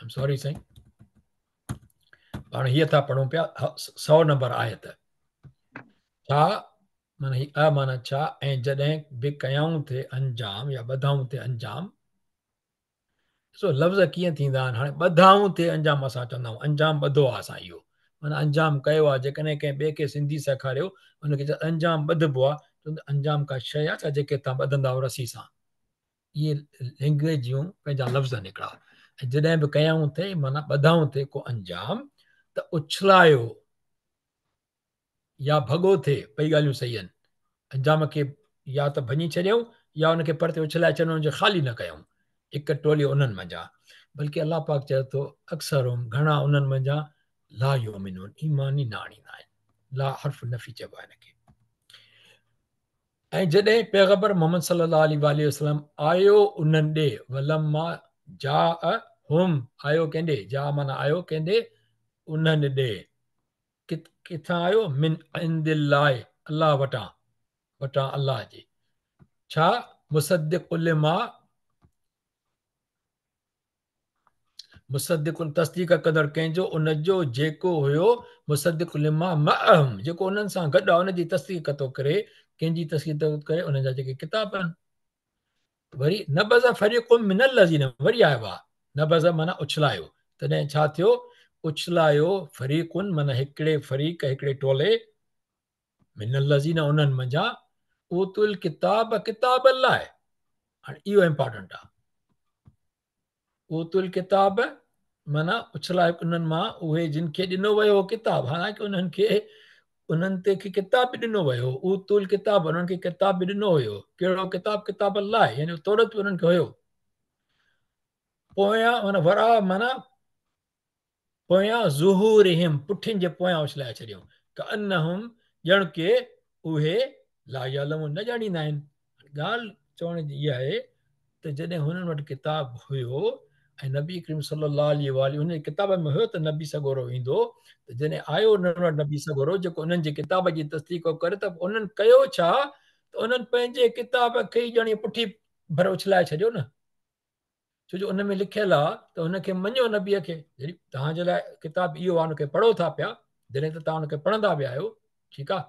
I'm sorry साईं, पाण हीअ था पढ़ूं पिया 100 नंबर आयत। छा माना अ माना छा, ऐं जॾहिं बि कयाऊं थे अंजाम या ॿधाऊं थे अंजाम। सो लफ़्ज़ कीअं थींदा आहिनि, हाणे ॿधाऊं थे अंजाम असां चवंदा आहियूं, अंजाम ॿधो आहे असां, इहो माना अंजाम कयो आहे। जेकॾहिं कंहिं ॿिए खे सिंधी सेखारियो हुनखे अंजाम ॿधबो आहे, त अंजाम का शइ आहे छा जेके तव्हां ॿधंदा आहियो रसी सां। इहे लैंग्वेज जूं पंहिंजा लफ़्ज़ निकिरा। ऐं जॾहिं बि कयाऊं थे माना ॿधाऊं थे को अंजाम, त उछलायो या भॻो थे, ॿई ॻाल्हियूं सही आहिनि। अंजाम खे या त भञी छॾियऊं या हुनखे परते उछलाए छॾियऊं, हुनखे ख़ाली न कयूं हिकु टोली उन्हनि मंझां। बल्कि अलाह पाक चए थो अक्सर घणा उन्हनि मंझां ला युमिनून, ईमान ई न आणींदा आहिनि। ला हर्फ नफ़ी चइबो आहे हिनखे। ऐं जॾहिं पैगंबर मोहम्मद सल्लल्लाहु अलैहि वसल्लम आयो उन्हनि ॾे, वलम्मा जा हुम, आयो कंहिंॾे, जा माना आयो कंहिंॾे, उन्हनि ॾे। किथां आयो, मिन इंदिल्लाह, अलाह वटां, वटां अलाह जे। छा मुसद्दिक़ लिमा, मुसद्दिक़ुन तस्दीक कंदड़ कंहिंजो, उनजो जेको हुयो मुसद्दिक़ लिमा मअहम, जेको उन्हनि सां गॾु आहे उनजी तस्दीक थो करे। कंहिंजी तस्दीक थो करे, उन्हनि जा जेके किताब आहिनि। वरी नबज़ फरीक़ुम मिनल लज़ीन, वरी आयो आहे नबज़ माना उछलायो। तॾहिं छा थियो, उछलायो फरीक़ुन माना हिकिड़े फरीक़, हिकिड़े टोले, मिनल लज़ीन उन्हनि मंझां, उतुल किताब, किताब लाइ। हाणे इहो इम्पॉर्टेंट आहे। उतुल किताब माना उछलाए उन्हनि मां उहे जिन खे ॾिनो वियो हो किताब। हालांकि उन्हनि खे उन्हनि ते किताब बि ॾिनो वियो, उतुल किताब, उन्हनि खे किताब बि ॾिनो हुयो। कहिड़ो किताब, किताब लाइ, यानी तौरत बि उन्हनि खे हुयो। पोयां माना वरा माना पोयां ज़ुहूरिहिम, पुठियुनि जे पोयां उछलाए छॾियऊं। कअन्नहुम, ॼण के उहे ला यअलमून, न ॼाणींदा आहिनि। ॻाल्हि चवण जी इहा आहे त जॾहिं हुननि वटि किताब हुयो ऐं नबी करीम सल्लल्लाहु अलैहि हुन किताब में हुयो त नबी सॻोरो ईंदो, त जॾहिं आयो उन्हनि वटि नबी सॻोरो जेको उन्हनि जे किताब जी तस्दीक करे, त उन्हनि कयो छा, त उन्हनि पंहिंजे किताब खे ई ॼणी पुठी भर उछलाए छॾियो न। छो जो उन में लिखियल आहे त हुनखे मञो नबीअ खे। जॾहिं तव्हांजे लाइ किताब इहो आहे, हुनखे पढ़ो था पिया, जॾहिं त तव्हां हुनखे पढ़ंदा पिया आहियो, ठीकु आहे,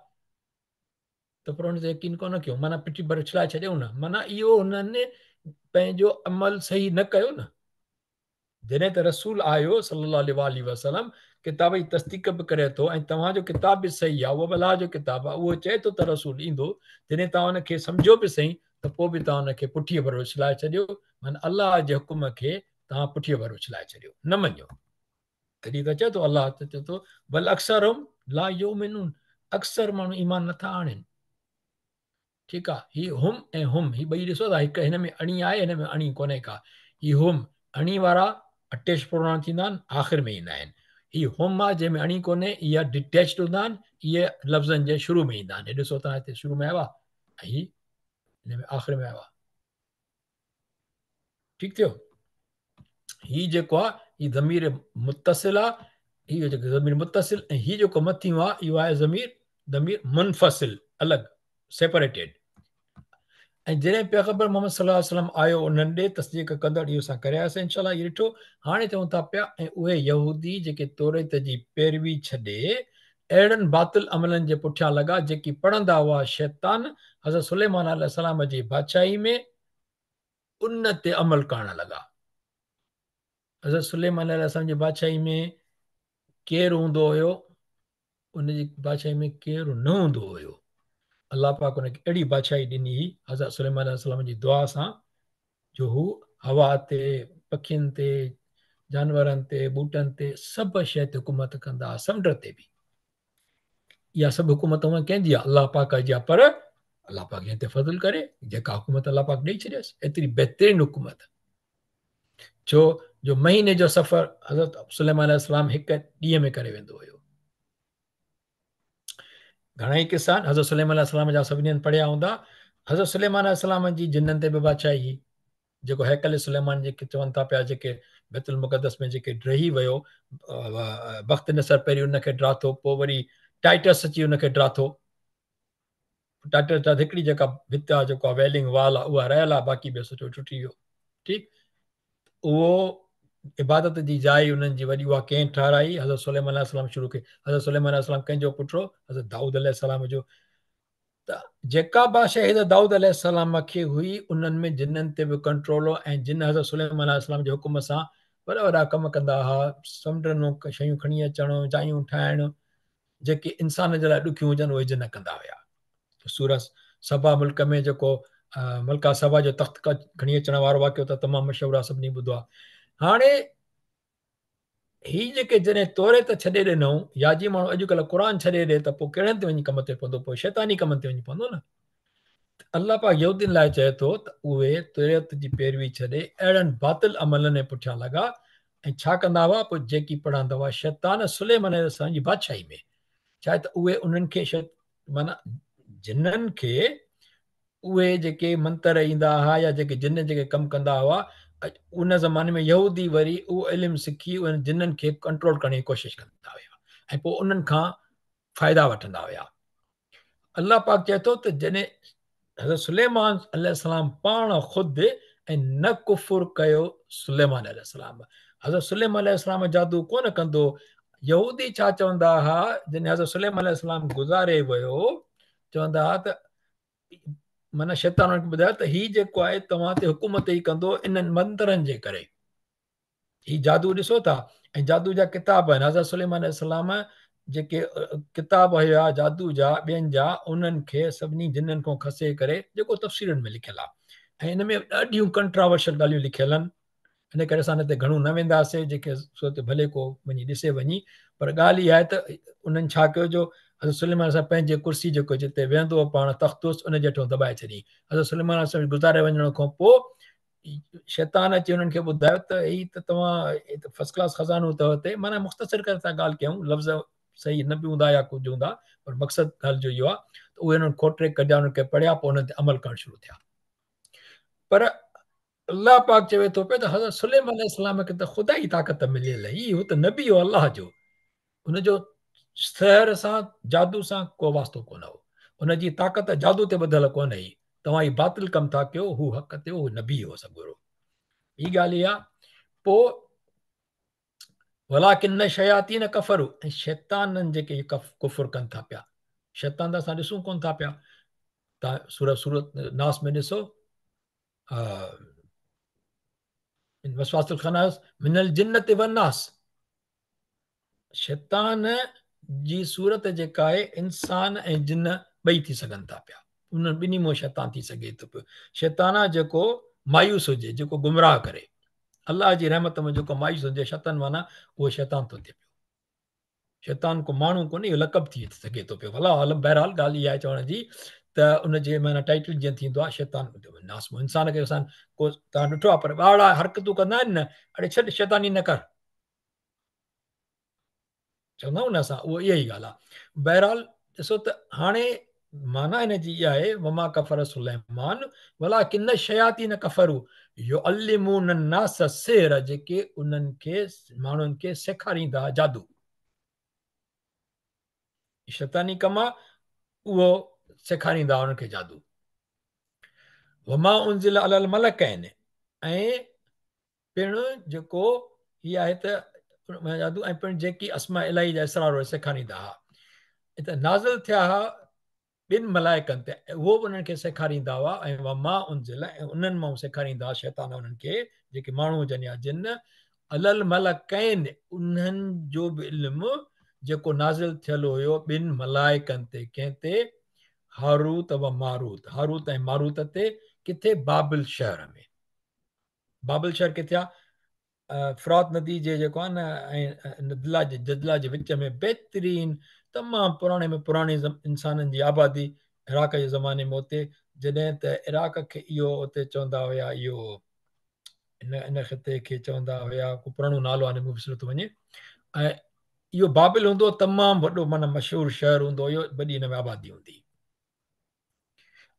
त पर हुन ते यकीन कोन कयो, माना पिठी भर उछलाए छॾियो न, माना इहो हुननि पंहिंजो अमल सही न कयो न। जॾहिं त रसूल आयो सल्लल्लाहु अलैहि वसल्लम, किताब जी तस्दीक बि करे थो, ऐं तव्हांजो किताब बि सही आहे, उहो अलाह जो किताब आहे, उहो चए थो त रसूल ईंदो। जॾहिं तव्हां हुनखे सम्झो बि सही, त पोइ बि तव्हां हुनखे पुठीअ भर उछलाए छॾियो, माना अलाह जे हुकुम खे तव्हां पुठीअ भर उछलाए छॾियो, न मञियो। तॾहिं त चए थो अलाह त चए थो बल अक्सरुम ला युमिनून, अक्सर माण्हू ईमान नथा आणनि। ठीकु आहे, ही हुम ऐं हुम, ही ॿई ॾिसो था, हिकु हिन में अणी आहे, हिन में अणी कोन्हे का। ही हुम, अणी वारा अटेच प्रोनाउन थींदा आहिनि, आख़िर में ईंदा आहिनि। ही हुम आहे जंहिंमें अणी कोन्हे, इहा डिटेच्ड हूंदा आहिनि, इहे लफ़्ज़नि जे शुरू में ईंदा आहिनि। ॾिसो तव्हां हिते शुरू में आयो आहे, ऐं ही हिन में आख़िर में आयो आहे। ठीकु थियो। ही जेको आहे, ही ज़मीर मुतसिल आहे, इहो जेको ज़मीर मुतसिल, ऐं ही जेको मथियो आहे, इहो आहे ज़मीर मुनफ़सिल, अलॻि, सेपरेटेड। ऐं जॾहिं पैगंबर मोहम्मद सल्लल्लाहु अलैहि वसल्लम आयो उन्हनि ॾे तस्दीक कंदड़, इहो असां करे आयासीं इंशाअल्लाह, इहो ॾिठो। हाणे चऊं था पिया, ऐं उहे यहूदी जेके तौरेत जी पैरवी छॾे अहिड़नि बातिल अमलनि जे पुठियां लॻा जेकी पढ़ंदा हुआ शैतान हज़रत सुलेमान अलैहिस्सलाम जी बादशाही में, उन ते अमल करण लॻा। हज़रत सुलेमान अलैहिस्सलाम जी बादशाही में केरु हूंदो हुयो, उनजी बादशाही में केरु न हूंदो हुयो। अलाह पाक हुनखे अहिड़ी बादशाही ॾिनी हुई हज़रत सुलेमान अलैहिस्सलाम जी दुआ सां, जो हू हवा ते, पखियुनि ते, जानवरनि ते, ॿूटनि ते, सभु शइ ते हुकूमत कंदा, समुंड ते बि। इहा सभु हुकूमत हुअं कंहिंजी आहे, अलाह पाक जी आहे। पर अलाह पाक जंहिं ते फज़ल करे, जेका हुकूमत अलाह पाक ॾेई छॾियसि, एतिरी बहितरीन हुकूमत। छो जो महीने जो सफ़र हज़रत सुलेमान अलैहिस्सलाम हिकु ॾींहं में करे वेंदो हुयो। घणेई किसा आहिनि, हज़रत सुलेमान अलैहिस्सलाम जा सभिनी पढ़िया हूंदा। हज़रत सुलेमान अलैहिस्सलाम जी जिननि ते बि बादशाही हुई, जेको हैकल सुलेमान जेके चवनि था पिया, जेके बैतुल मुक़द्दस में जेके रही वियो, बख़्त नसर पहिरीं उनखे ड्राथो, पोइ वरी टाइटस अची उनखे ड्राथो। टाइटस हिकिड़ी जेका भित आहे, जेको वेलिंग वाल आहे, उहा रहियल आहे, बाक़ी ॿियो सॼो टुटी वियो। ठीकु, उहो इबादत जी जाइ उन्हनि जी वॾी उहा कंहिं ठाराई? हज़रत सुलेमान अलैहिस्सलाम शुरू कई। हज़रत सुलेमान अलैहिस्सलाम कंहिंजो पुटु हो? हज़रत दाऊद अलैहिस्सलाम जो। त जेका बादशाह हज़रत दाऊद अलैहिस्सलाम खे हुई उन्हनि में जिन्ननि ते बि कंट्रोल हो ऐं जिन हज़रत सुलेमान अलैहिस्सलाम जे हुकुम सां वॾा वॾा कम कंदा हुआ। समुंड शयूं खणी अचणु, जायूं ठाहिणु, जेके इंसान जे लाइ ॾुखियूं हुजनि उहे जिन कंदा हुआ। सूरत सभा मुल्क में जेको मलका सभा जो तख़्त खणी अचण वारो वाक़ियो त तमामु मशहूरु आहे, सभिनी ॿुधो आहे। हाणे ही जेके जॾहिं तोरे त छॾे ॾिनऊं, या जी माण्हू अॼुकल्ह क़ुर छॾे ॾिए त पोइ कहिड़नि ते वञी कम ते पवंदो? पोइ शैतानी कमनि ते वञी पवंदो न। अलाह पाक यहूदीन लाइ चए थो त उहे तुरियत जी पैरवी छॾे अहिड़नि बातिल अमलनि जे पुठियां लॻा ऐं छा कंदा हुआ? पोइ जेकी पढ़ंदा हुआ शैतान सुलेमान अलैहिस्सलाम जी बादशाही में, छा त उहे उन्हनि खे माना जिन्ननि खे उहे जेके मंतर ईंदा हुआ या जेके जिन जेके कमु कंदा हुआ, उन ज़माने में यहूदी वरी उहो इल्मु सिखी उन जिन्ननि खे कंट्रोल करण जी कोशिशि कंदा हुआ ऐं पोइ उन्हनि खां फ़ाइदा वठंदा हुआ। अलाह पाक चए थो त जॾहिं हज़रत सुलेमान अलैहिस्सलाम पाण ख़ुदि ऐं न कुफुर कयो सुलेमान अलैहिस्सलाम। हज़रत सुलेमान अलैहिस्सलाम जादू कोन कंदो। यहूदी छा चवंदा हुआ जॾहिं हज़रत सुलेमान अलैहिस्सलाम गुज़ारे वियो, चवंदा हुआ त माना शैतान खे ॿुधायो त हीउ जेको आहे तव्हां ते हुकूमत ई कंदो इन्हनि मंदरनि जे करे। ही जादू ॾिसो था ऐं जादू जा किताब आहिनि। हज़रत सुलेमान अलैहिस्सलाम जेके किताब हुया जादू जा ॿियनि जा, उन्हनि खे सभिनी जिन्ननि खां खसे करे जेको तफ़सीरुनि में लिखियलु आहे ऐं हिन में ॾाढियूं कंट्रावर्शियल ॻाल्हियूं लिखियलु आहिनि। इन करे असां हिन ते घणो न वेंदासीं, जेके सो त भले को वञी ॾिसे वञी, पर ॻाल्हि इहा आहे त उन्हनि छा कयो, जो हज़रत सुलेमान सां पंहिंजे कुर्सी जेको जिते वेहंदो पाण तख़्तुस उन जे हेठां दॿाए छॾी। हज़रत सुलेमान सां गुज़ारे वञण खां पोइ शैतान अची उन्हनि खे ॿुधायो त ही त तव्हां फर्स्ट क्लास ख़ज़ानो अथव हिते। माना मुख़्तसिर करे था ॻाल्हि कयूं, लफ़्ज़ सही न बि हूंदा या कुझु हूंदा, पर मक़सदु ॻाल्हि जो इहो आहे त उहे हुननि खोटे कढिया, उन्हनि खे पढ़िया, पोइ हुन ते अमल करणु शुरू थिया। पर अल्लाह पाक चवे थो पियो त हज़रत सुलेमान अलैहिस्सलाम खे त ख़ुदा ई ताक़त मिलियल हुई, हू त नबी हो अलाह जो। हुनजो सहर सां जादू सां को वास्तो कोन हो। हुनजी ताक़त जादू ते ॿधल कोन हुई। तव्हां ही बातिल कमु था कयो, हू हक़ ते हो, नबी हो सॻुरो। हीअ ॻाल्हि इहा। पोइ वलाकिन शयातीन कफ़रू, ऐं शैताननि जेके कुफुर कनि था पिया। शैतान त असां ॾिसूं कोन था पिया। तव्हां सूरत नास में ॾिसो, वसवासिल खनास मिनल जिन्नति वन्नास, शैतान जी सूरत जेका आहे इंसान ऐं जिन ॿई थी सघनि था पिया। उन ॿिन्ही मां शैतान थी सघे थो पियो। शैतान आहे जेको मायूस हुजे, जेको गुमराह करे, अलाह जी रहमत में जेको मायूस हुजे शैतान, माना उहो शैतान थो थिए पियो। शैतान को माण्हू कोन्हे, इहो लक़ब थी सघे थो पियो। भला हल, बहरहाल ॻाल्हि इहा आहे चवण जी त उनजे माना टाइटल जीअं थींदो आहे शैतान नास में। इंसान खे असां को तव्हां ॾिठो आहे, पर ॿाहिरा हरकतूं कंदा आहिनि न, अड़े छॾ शैतानी न कर, चवंदा आहियूं न असां, उहो इहा ई ॻाल्हि आहे। बहरहाल ॾिसो त हाणे माना हिन जी इहा आहे, वमा कफ़र सुलैमान वलाकिन शयातीन कफ़रू युअल्लिमून अन्नास सिहर, जेके उन्हनि खे माण्हुनि खे सेखारींदा जादू। शैतानी कम आहे, उहो सेखारींदा उन्हनि खे जादू। वमा उनज़िल अलल मलकैन, ऐं पिणु जेको हीअ आहे त जादू, ऐं पिणु जेकी अस्मा इलाही जा इसरार सेखारींदा हुआ। हिते नाज़िल थिया हुआ ॿिनि मलाइकनि ते, उहो बि उन्हनि खे सेखारींदा हुआ। ऐं वमा उनज़िल, ऐं उन्हनि मां सेखारींदा हुआ शैतान उन्हनि खे, जेके माण्हू हुजनि या जिन, अलल मलकैन, उन्हनि जो बि इल्मु जेको नाज़िल थियल हुयो ॿिनि मलाइकनि ते। कंहिं ते? हारूत व मारूत, हारूत ऐं मारूत ते। किथे? बाबिल शहर में। बाबिल शहर किथे आहे? फ़ुरात नदी जे जेको आहे न, ऐं जदला जे विच में बहितरीन, तमामु पुराणे में पुराणे इंसाननि जी आबादी इराक जे ज़माने में। उते जॾहिं त इराक खे इहो उते चवंदा हुया, इहो इन ख़िते खे चवंदा हुया, को पुराणो नालो आहे, मूंखे विसरी थो वञे। ऐं इहो बाबिल हूंदो, तमामु वॾो माना मशहूरु शहर हूंदो हुयो, वॾी हिन में आबादी हूंदी।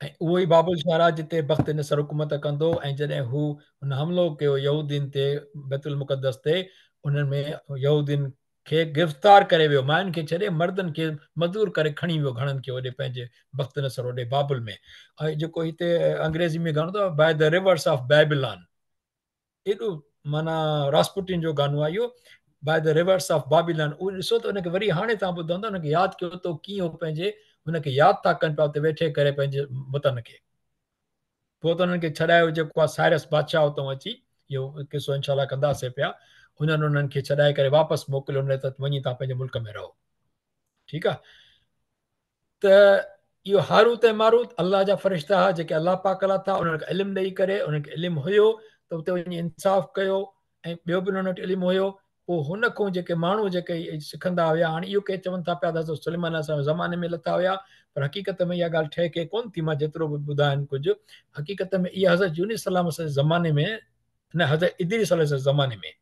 ऐं उहो ई बाबुल शहर आहे जिते बख़्त नसर हुकूमत कंदो। ऐं जॾहिं हू हुन हमिलो कयो यहूदीन ते, बैतुल मुक़दस ते, उन्हनि में यहूदीन खे गिरफ़्तार करे वियो, मायुनि खे छॾे मर्दनि खे मज़दूर करे खणी वियो घणनि खे होॾे पंहिंजे बख़्त नसर होॾे बाबुल में। ऐं जेको हिते अंग्रेज़ी में घणो अथव, बाय द रिवर्स ऑफ बैबिलॉन, एॾो माना रासपुटिन जो गानो आहे इहो, बाय द रिवर्स ऑफ बाबिलन। उहो ॾिसो त उनखे वरी हाणे तव्हां ॿुधंदा उनखे यादि कयो त कीअं पंहिंजे हुनखे यादि था कनि पिया उते वेठे करे पंहिंजे वतन खे। पोइ त उन्हनि खे छॾायो जेको आहे साइरस बादशाह उतां अची, इहो किसो इनशाला कंदासीं पिया, उन्हनि खे छॾाए करे वापसि मोकिलियो न त वञी तव्हां पंहिंजे मुल्क में रहो। ठीकु आहे। त इहो हारूत ऐं मारूत अलाह जा फ़रिश्ता हुआ जेके अलाह पाक अला था, उन्हनि खे इल्मु ॾेई करे उन्हनि खे इल्मु हुयो त उते वञी इंसाफ़ कयो ऐं ॿियो बि उन्हनि वटि इल्मु हुयो। पोइ हुन खां जेके माण्हू जेके सिखंदा हुया, हाणे इहो के चवनि था पिया त सुलेमान असां ज़माने में लथा हुया, पर हक़ीक़त में इहा ॻाल्हि ठहे के कोन थी। मां जेतिरो बि ॿुधाइनि कुझु हक़ीक़त में इहा हज़रत यूनुस सलाम जे ज़माने में न, हज़रत इदरीस सलाम जे ज़माने में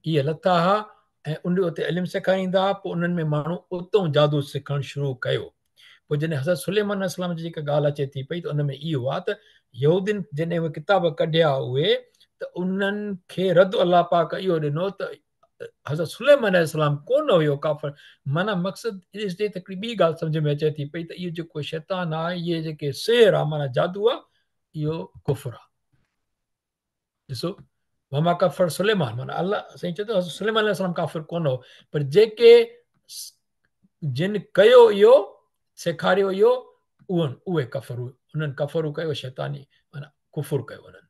इहे लथा हुआ ऐं उन उते इल्मु सेखारींदा हुआ। पोइ उन्हनि में माण्हू उतां जादू सिखणु शुरू कयो। पोइ जॾहिं हज़रत सुलेमान अलैहिस्सलाम जी जेका ॻाल्हि अचे थी पई त उन में इहो आहे त यहूदिन जॾहिं उहे किताब कढिया उहे त उन्हनि खे रद अलाह पाक इहो ॾिनो त हज़रत सुलेमान अलैहिस्सलाम कोन हुयो काफ़िर। माना मक़सदु ॾिसजे त हिकिड़ी ॿी ॻाल्हि सम्झ में अचे थी पई त इहो जेको शैतान आहे, इहे जेके सेर आहे माना जादू आहे, इहो कुफर आहे। ॾिसो वमा कफ़र सुलेमान, माना अलाह साईं चए थो सुलेमान अलैहिस्सलाम काफ़िर कोन हो, पर जेके जिन कयो इहो सेखारियो इहो उहे कफ़र, उन्हनि कफ़र कयो, शैतानी माना कुफुर कयो उन्हनि।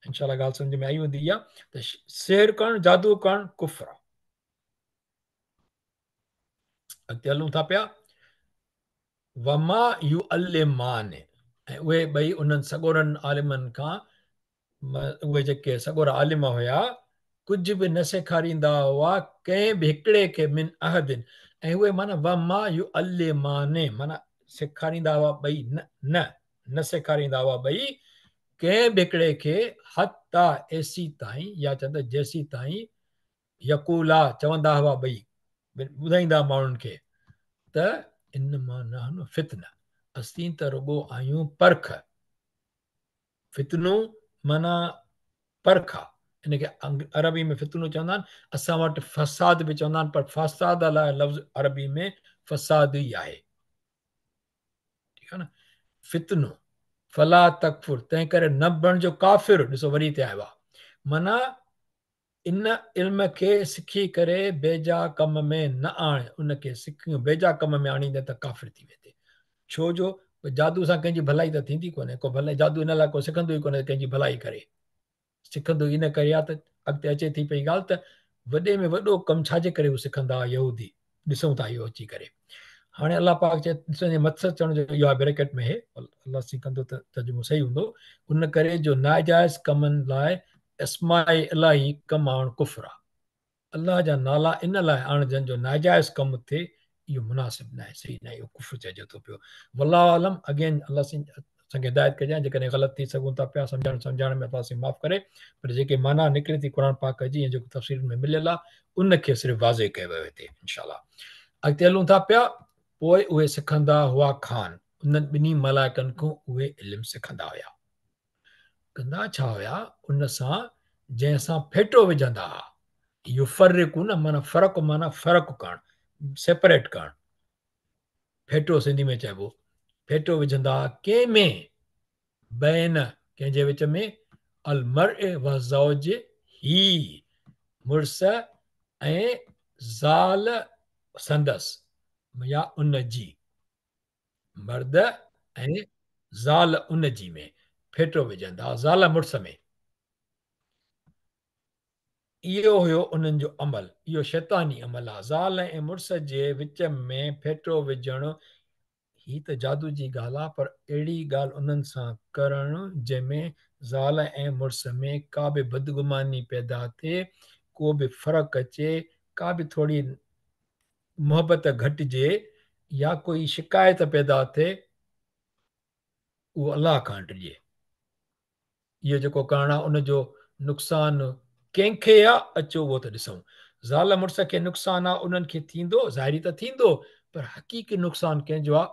इंशाल्लाह ॻाल्हि सम्झ में आई हूंदी आहे त सेर करणु जादू करणु कुफर आहे। अॻिते हलूं था पिया। वमा यू अल्लिमान, ऐं उहे ॿई उन्हनि सॻोरनि आलिमनि खां, उहे जेके सॻोरा आलिम हुया कुझु बि न सेखारींदा हुआ कंहिं बि हिकिड़े खे मिन अहदिन। ऐं उहे माना वमा यू अल्लिमाने माना सेखारींदा हुआ ॿई न सेखारींदा हुआ ॿई कंहिं बि हिकिड़े खे हता एसी ताईं, या चवंदा जेसी ताईं यकूला चवंदा हुआ ॿई ॿुधाईंदा माण्हुनि खे त इन मां न फितन, असीं त रुॻो आहियूं परख। फितनू माना परख आहे, इनखे अरबी में फितनू चवंदा आहिनि। असां वटि फ़साद बि चवंदा आहिनि, पर फ़साद लाइ लफ़्ज़ अरबी में फ़साद ई आहे। ठीकु आहे न। फितनू फला तकफुर, तंहिं करे न बणिजो काफ़िर। ॾिसो वरी हिते आयो आहे, माना इन इल्म खे सिखी करे बेजा कम में न आणे, उनखे सिखियो बेजा कम में आणींदे त काफ़िर थी वेंदे। छो जो जादू सां कंहिंजी भलाई त थींदी कोन्हे, को भलाई जादू इन लाइ को सिखंदो ई कोन्हे कंहिंजी भलाई करे, सिखंदो इन करे आहे त अॻिते अचे थी पई ॻाल्हि त वॾे में वॾो कमु छाजे करे उहे सिखंदा हुआ यहूदी, ॾिसूं था इहो अची करे। हाणे अलाह पाक चए मक़सदु चवण जो इहो आहे, ब्रैकेट में हे अलाह सिखंदो त तर्जुमो सही हूंदो। उन करे जो नाजाइज़ कमनि लाइ अस्माए इलाही कमु आणणु कुफर आहे। अलाह जा नाला इन लाइ आणजनि जो नाजाइज़ कमु थिए, इहो मुनासिबु न आहे, सही न आहे, इहो कुफर चइजे थो पियो। वल्लाहु आलम। अगेन अलाह असांखे हिदायत कजांइ, जेकॾहिं ग़लति थी सघूं था पिया सम्झाइण में असां माफ़ु करे, पर जेके माना निकिरे थी क़ुर पाक जी ऐं जेको तफ़सील में मिलियल आहे उनखे सिर्फ़ु वाज़े कयो वियो हिते इंशाल्लाह। अॻिते हलूं था पिया। पोइ उहे सिखंदा हुआ खान, उन्हनि ॿिन्ही मलाइकनि खां उहे इल्मु सिखंदा हुया। कंदा छा हुया उन सां, जंहिंसां फेटो विझंदा हुआ। इहो फ़र्क़ु न माना फ़र्क़ु, माना फ़र्क़ु करणु, सेपरेट करणु। फेटो सिंधी में चइबो, फेटो विझंदा हुआ कंहिंमें, बैन कंहिंजे विच में, अलमर व ज़ौज ही, मुड़ुस ऐं ज़ाल संदसि या उन जी, मर्द ऐं ज़ाल उन जी में फेटो विझंदा, ज़ाल मुड़ुस में। इहो हुयो उन्हनि जो अमल, इहो शैतानी अमल आहे। ज़ाल ऐं मुड़ुस जे विच में फेटो विझणु, ही त जादू जी ॻाल्हि आहे, पर अहिड़ी ॻाल्हि उन्हनि सां करणु जंहिंमें ज़ाल ऐं मुड़ुस में का बि बदगुमानी पैदा थिए, को बि फ़र्क़ु अचे, का बि थोरी मोहबत घटिजे या कोई शिकायत पैदा थिए, उहो अलाह खां टिजे। इहो जेको करणु आहे उनजो नुक़सानु कंहिंखे आहे, अचो उहो त ॾिसूं। ज़ाल मुड़ुस खे नुक़सानु आहे, उन्हनि खे थींदो, ज़ाहिरी त थींदो, पर हक़ीक़ी नुक़सानु कंहिंजो आहे।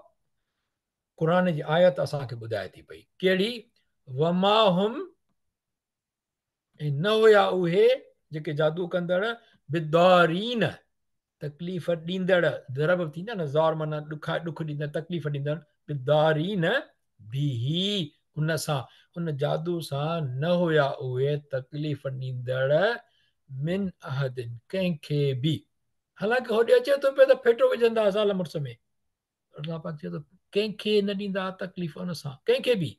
क़ुर जी आयत असांखे ॿुधाए थी पई कहिड़ी, वमाहुम, ऐं न हुया उहे जेके जादू कंदड़, बिदारीन, तकलीफ़ ॾींदड़, दरब थींदा न ज़ार माना ॾुख ॾींदड़, तकलीफ़ ॾींदड़, बिदारीन बिही, उन सां उन जादू सां न हुया उहे तकलीफ़ ॾींदड़ मिन अहदिन कंहिंखे बि। हालांकि होॾे अचे थो पियो त फेटो विझंदा ज़ाल मुड़ुस में, अलाह पाक चए थो कंहिंखे न ॾींदा तकलीफ़ उन सां, कंहिंखे बि,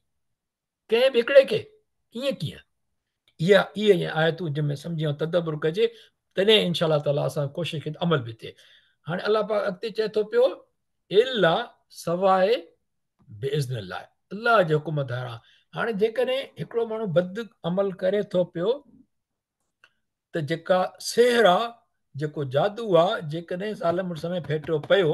कंहिं बि हिकिड़े खे। ईअं कीअं? इहे आयतूं जंहिंमें सम्झी ऐं तदबुर कजे, तॾहिं इनशा ताला असां कोशिशि कयूं अमल बि थिए। हाणे अलाह पाक अॻिते चए थो पियो इला सवाइ बेइज़्न लाइ, अलाह जे हुकुम धारा। हाणे जेकॾहिं हिकिड़ो माण्हू बद अमल करे थो पियो त जेका सेहर आहे, जेको जादू आहे, जेकॾहिं ज़ाल मुड़ुस में फेटियो पियो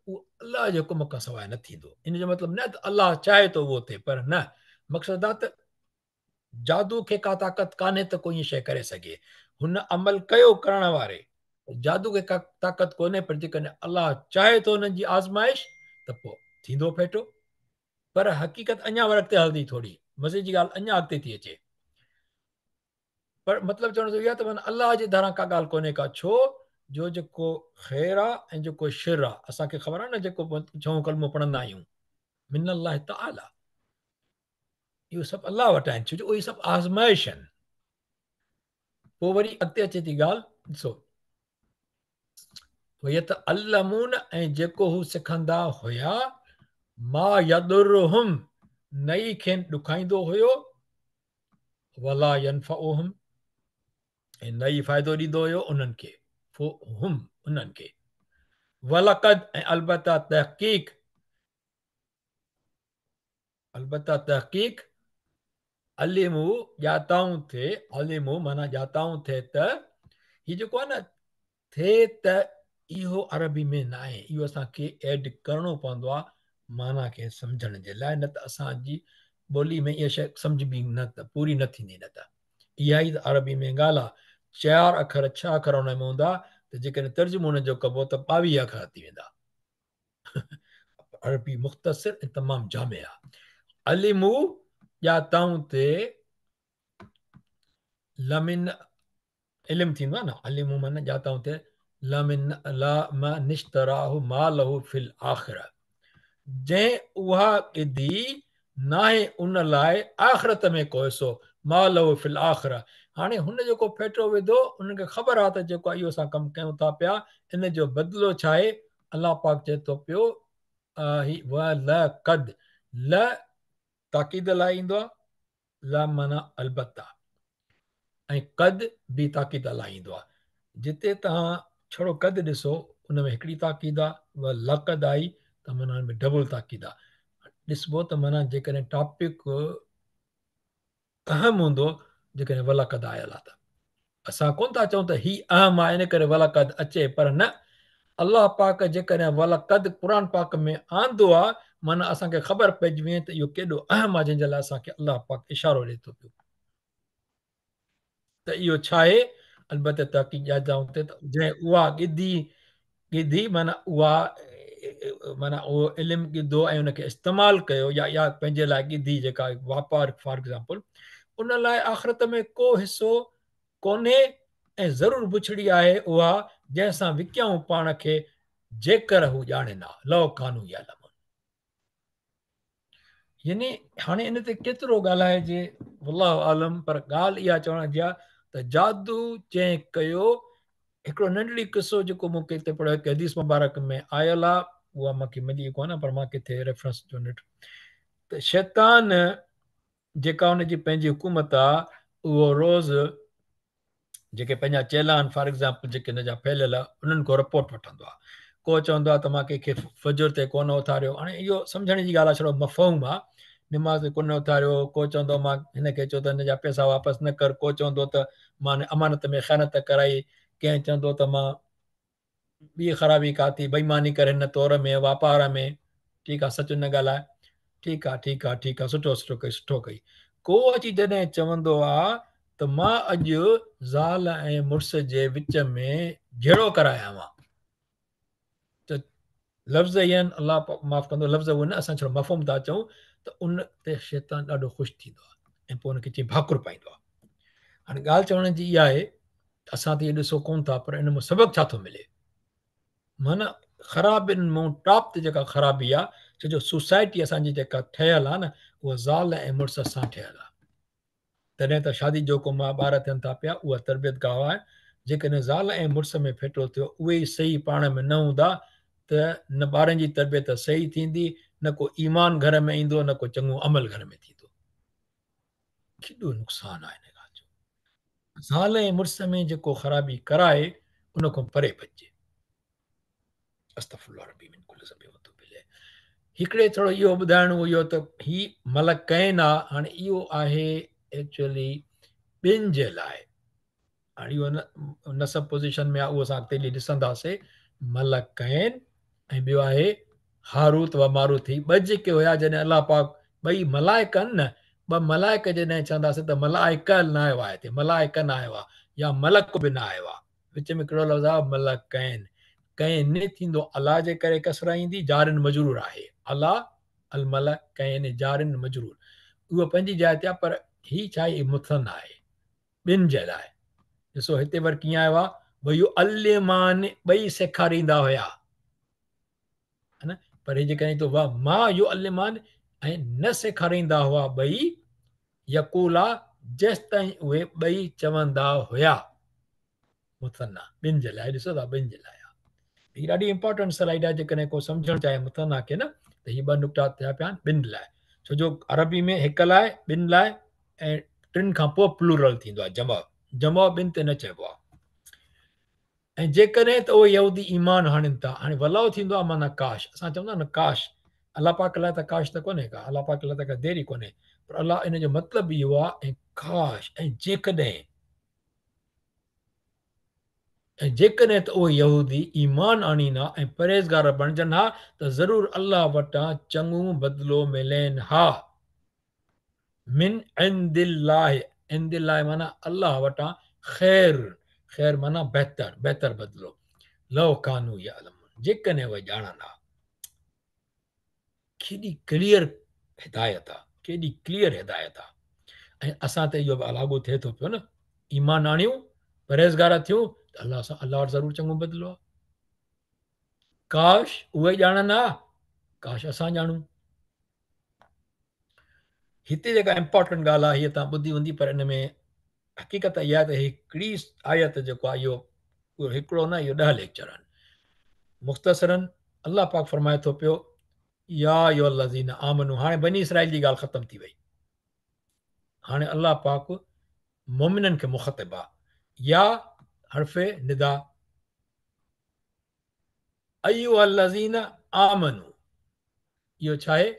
उहो अलाह जे हुकुम खां सवाइ न थींदो। इन जो मतिलबु न त अलाह चाहे थो उहो थिए, पर न, मक़सदु आहे त जादू खे का ताक़त कान्हे त कोई शइ करे सघे। हुन अमल कयो करण वारे, जादू खे का ताक़त कोन्हे, पर जेकॾहिं अलाह चाहे थो हुननि जी आज़माइश त पोइ थींदो फेटो। पर हक़ीक़त अञा वर अॻिते हलंदी, थोरी मज़े जी ॻाल्हि अञा अॻिते थी अचे। पर मतिलबु चवण जो इहो आहे त माना अलाह जे धारां का ॻाल्हि कोन्हे का, छो जो जेको ख़ैर आहे ऐं जेको शिर आहे, असांखे ख़बर आहे न, जेको चऊं कलमो पढ़ंदा आहियूं मिन अलाह तआला, इहो सभु अलाह वटि आहिनि, छो जो उहे सभु आज़माइश आहिनि। पोइ वरी अॻिते अचे थी ॻाल्हि, ॾिसो यतअल्लमून, ऐं जेको हू सिखंदा हुया, मा यदुर्रुहुम, नई खेनि ॾुखाईंदो हुयो, वला यनफउहुम, ऐं नई फ़ाइदो ॾींदो हुयो उन्हनि खे, उन्हनि खे, वलक़द, ऐं अलबत्ता तहक़ीक़ अलिमू, ॼाताऊं थे, अलिमू माना ॼाताऊं थे त हीउ जेको आहे न, थिए त इहो अरबी में न आहे, इहो असांखे एड करिणो पवंदो आहे माना खे सम्झण जे लाइ, न त असांजी ॿोली में इहा शइ सम्झबी न, त पूरी न थींदी। न त इहा ई त अरबी में ॻाल्हि आहे, 4 अखर 6 अखर हुन में हूंदा, त जेकॾहिं तर्जुमो हुनजो कबो त 22 अखर थी वेंदा। अरबी मुख़्तसिर ऐं तमामु जामे आहे। अलिमू, ॼाताऊं ते, लमिन, इल्मु थींदो आहे न, अलिमू माना ॼाताऊं ते, लमिन ला मनिश्तराहु मालहु फिल आख़िरा, जंहिं उहा क़िदी नाहे उन लाइ आख़िरत में को हिसो, मालहु फिल आख़िरा। हाणे हुन जेको फेटो विधो, उनखे ख़बर आहे त जेको इहो असां कमु कयूं था पिया, इन जो बदिलो छा आहे। अलाह पाक चए थो पियो वलक़द, ल ताक़ीद लाइ ईंदो आहे, ल माना अलबत्ता, ऐं कद बि ताक़ीद लाइ ईंदो आहे। जिते तव्हां छड़ो कद ॾिसो, उन में हिकिड़ी ताक़ीद आहे, व लक़द आई त माना हुन में डबल ताक़ीद आहे। ॾिसबो त माना जेकॾहिं टॉपिक अहम हूंदो, जेकॾहिं वलक़द आयल आहे, त असां कोन था चऊं त ही अहम आहे इन करे वलक़द अचे, पर न, अलाह पाक जेकॾहिं वलक़द क़ुर पाक में आंदो आहे, माना असांखे ख़बर पइजी वञे त इहो केॾो अहम आहे, जंहिंजे लाइ असांखे अलाह पाक इशारो ॾिए थो पियो त इहो छा आहे। अलबत ताक़ी ॼाताऊं ते, जंहिं उहा ॻिधी माना उहा माना उहो इल्मु ॻिधो ऐं उनखे इस्तेमालु कयो, या पंहिंजे लाइ ॻिधी जेका वापार फॉर एग्ज़ाम्पल, उन लाइ आख़िरत में को हिसो कोन्हे, ऐं ज़रूरु बुछड़ी आहे उहा जंहिंसां विकियाऊं पाण खे, जेकर हू ॼाणे न, लव कानू या लम। यानी हाणे इन ते केतिरो ॻाल्हाइजे वल्लाहु आलम, पर ॻाल्हि इहा चवण जी आहे त जादू जंहिं कयो, हिकिड़ो नंढड़ी क़िसो जेको मूं किथे पढ़ियो, हिकु हदीस मुबारक में आयल आहे, उहा मूंखे मिली कोन्हे, पर मां किथे रेफरेंस जो ॾिठो त शैतान जेका हुनजी पंहिंजी हुकूमत आहे, उहो रोज़ जेके पंहिंजा चेला आहिनि फॉर एग्ज़ाम्पल, जेके हिन जा फैलियल आहे, उन्हनि खां रिपोर्ट वठंदो आहे। को चवंदो आहे त मां कंहिंखे फजर ते कोन उथारियो, हाणे इहो सम्झण जी ॻाल्हि आहे, छड़ो मफ़हूम आहे, निमाज़ ते कोन उथारियो, को चवंदो मां हिनखे चयो त हिन जा पैसा वापसि न कर, को चवंदो त मां अमानत में ख़यानत कराई, कंहिं चवंदो त मां ॿी ख़राबी काती, बेईमानी करे हिन तौर में वापार में, ठीकु आहे, सच न ॻाल्हाए, ठीकु आहे, ठीकु आहे, ठीकु आहे, सुठो कई, सुठो कई। को अची जॾहिं चवंदो आहे त मां अॼु ज़ाल ऐं मुड़ुस जे विच में जहिड़ो करायां, त लफ़्ज़ ई आहिनि, अलाह माफ़ कंदो, लफ़्ज़ उहो न, असां छड़ो मफ़हूम था चऊं, त उन ते शैतान ॾाढो ख़ुशि थींदो आहे, ऐं पोइ हुनखे चई भाकुर पाईंदो आहे। हाणे ॻाल्हि चवण जी इहा आहे, असां त इहो ॾिसो कोन था, पर इन मां सबक़ु छा थो मिले, माना ख़राबियुनि मां टॉप ते जेका ख़राबी आहे, छो जो सोसाइटी असांजी जेका ठहियल आहे न, उहा ज़ाल ऐं मुड़ुस सां ठहियलु आहे। तॾहिं त शादी जो को मां ॿार थियनि था पिया उहा तरबियत गाह आहे। जेकॾहिं ज़ाल ऐं मुड़ुस में फेटो थियो उहे ई सही पाण में न हूंदा त न ॿारनि जी तरबियत सही थींदी, न को ईमान घर में ईंदो, न को चङो अमल घर में थींदो। केॾो नुक़सानु आहे हिन ॻाल्हि जो। ज़ाल ऐं मुड़ुस में जेको ख़राबी कराए उन खां परे भॼिजे। अस्तग़फुरुल्लाह रब्बी मिन कुल्लि ज़ंबिन व अतूबु इलैह। हिकिड़े थोरो इहो ॿुधाइणो हुयो त ही मलकैन आहे। हाणे इहो आहे एक्चुअली ॿिनि जे लाइ। हाणे इहो नसब पोज़ीशन में आहे, उहो असां अॻिते ॾींहुं ॾिसंदासीं। मलकैन ऐं ॿियो आहे हारूत व मारूत। ही ॿ जेके हुया जॾहिं अलाह पाक ॿई मलाइक आहिनि न, ॿ मलाइक जॾहिं चवंदासीं त मलाइकल न आयो आहे हिते, मलाइक न आयो आहे या मलक बि न आयो आहे। विच में कहिड़ो लफ़्ज़ आहे मलकैन। कैन थींदो अलाह जे करे कसरा ईंदी, जारिन मजरूर आहे। अलाह अल मलक कैन जारिन मजरूर, उहो पंहिंजी जाइ ते आहे। पर ही छा आहे, मुथन आहे ॿिनि जे लाइ। ॾिसो हिते वरी कीअं आयो आहे, भई इहो अल्यमान ॿई सेखारींदा हुया, है न। पर हे जेकॾहिं तो वाह मां इहो अल्यमान ऐं न सेखारींदा हुआ ॿई, यकूला जेसि ताईं उहे ॿई चवंदा हुया। मुथना ॿिनि जे लाइ, ॾिसो था ॿिनि जे लाइ आहे। हीअ ॾाढी इंपॉर्टेंट स्लाइड आहे। जेकॾहिं को सम्झणु चाहे मुथना खे न, त हीअ ॿ नुक़्ता थिया पिया आहिनि ॿिनि लाइ। छो जो अरबी में हिक लाइ, ॿिनि लाइ ऐं टिनि खां पोइ प्लूरल थींदो आहे, जमा। जमा ॿिनि ते न चइबो आहे। ऐं जेकॾहिं त उहे यहूदी ईमान आणनि था, हाणे वलाउ थींदो आहे माना काश। असां चवंदा न काश, अलाह पाक लाइ त काश त कोन्हे का, अलाह पाक लाइ त का देरी कोन्हे। पर अलाह इन जो मतिलबु इहो आहे, ऐं काश ऐं जेकॾहिं त उहे यहूदी ईमान आणींदा ऐं परहेज़गार बणिजनि हा, त ज़रूरु अलाह वटां चङो बदिलो मिलनि हा। मिन इंदिल्लाह, इंदिल्लाह माना अलाह वटां ख़ैर, ख़ैर माना बहितर, बहितर बदिलो। लौ कानू यअलमून, जेकॾहिं उहे ॼाणनि हा। केॾी क्लियर हिदायत आहे, केॾी क्लियर हिदायत आहे। ऐं असां त इहो लागू थिए थो पियो न, ईमान आणियूं, परहेज़गार थियूं, त अलाह सां अलाह वटि ज़रूरु चङो बदिलो आहे। काश उहे ॼाणनि हा, काश असां ॼाणूं। हिते जेका इम्पोर्टेंट ॻाल्हि आहे, हीअ तव्हां ॿुधी हूंदी, पर हिन में हक़ीक़त इहा आहे त हिकिड़ी आयत जेको आहे इहो हिकिड़ो न, इहो 10 लेक्चर आहिनि। मुख़्तसरन अलाह पाक फरमाए थो पियो, या अय्युहल्लज़ीना आमनू। हाणे बनी इसराइल जी ॻाल्हि ख़तम थी वई। हाणे अलाह पाक मोमिननि खे मुख़ातिब आहे। या हर्फ़े निदा, अय्युहल्लज़ीना आमनू, इहो छा आहे,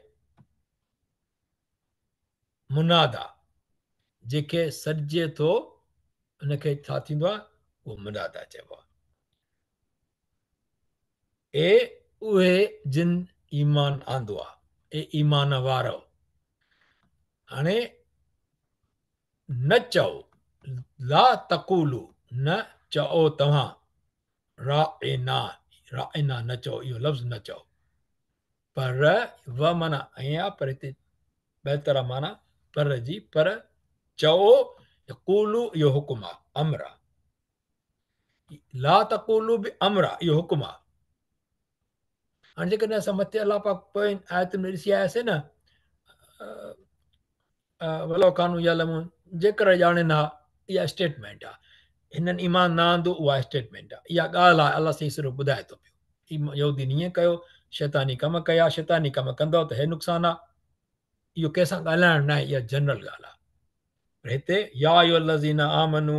मुनादा। जेके सॾिजे थो उनखे छा थींदो आहे, उहो मुनादा चइबो आहे। ए उहे जिन ईमान आंदो आहे, ए ईमान वारो। हाणे न चओ, ला तक़ूलू, न चओ तव्हां, राइना, राइना न चओ, इहो लफ़्ज़ न चओ। पर व माना ऐं आहे, पर हिते बहितर आहे माना पर जी, पर चओ, कूलू इहो हुकुम आहे, अमर आहे। ला तक़ूलू बि अमर आहे, इहो हुकुम आहे। हाणे जेकॾहिं असां मथे अलाह पाक पोइ आयत में ॾिसी आयासीं न, वलो कानू यअलमून, जेकर ॼाणनि हा, इहा स्टेटमेंट आहे। हिननि ईमान न आंदो, उहा स्टेटमेंट आहे। इहा ॻाल्हि आहे, अलाह साईं सिर्फ़ु ॿुधाए थो पियो। यहूदी ईअं कयो, शैतानी कम कया, शैतानी कम कंदव त हे नुक़सानु आहे। इहो कंहिंसां ॻाल्हाइणु न आहे, इहा जनरल ॻाल्हि आहे। पर हिते या अय्युहल्लज़ीना आमनू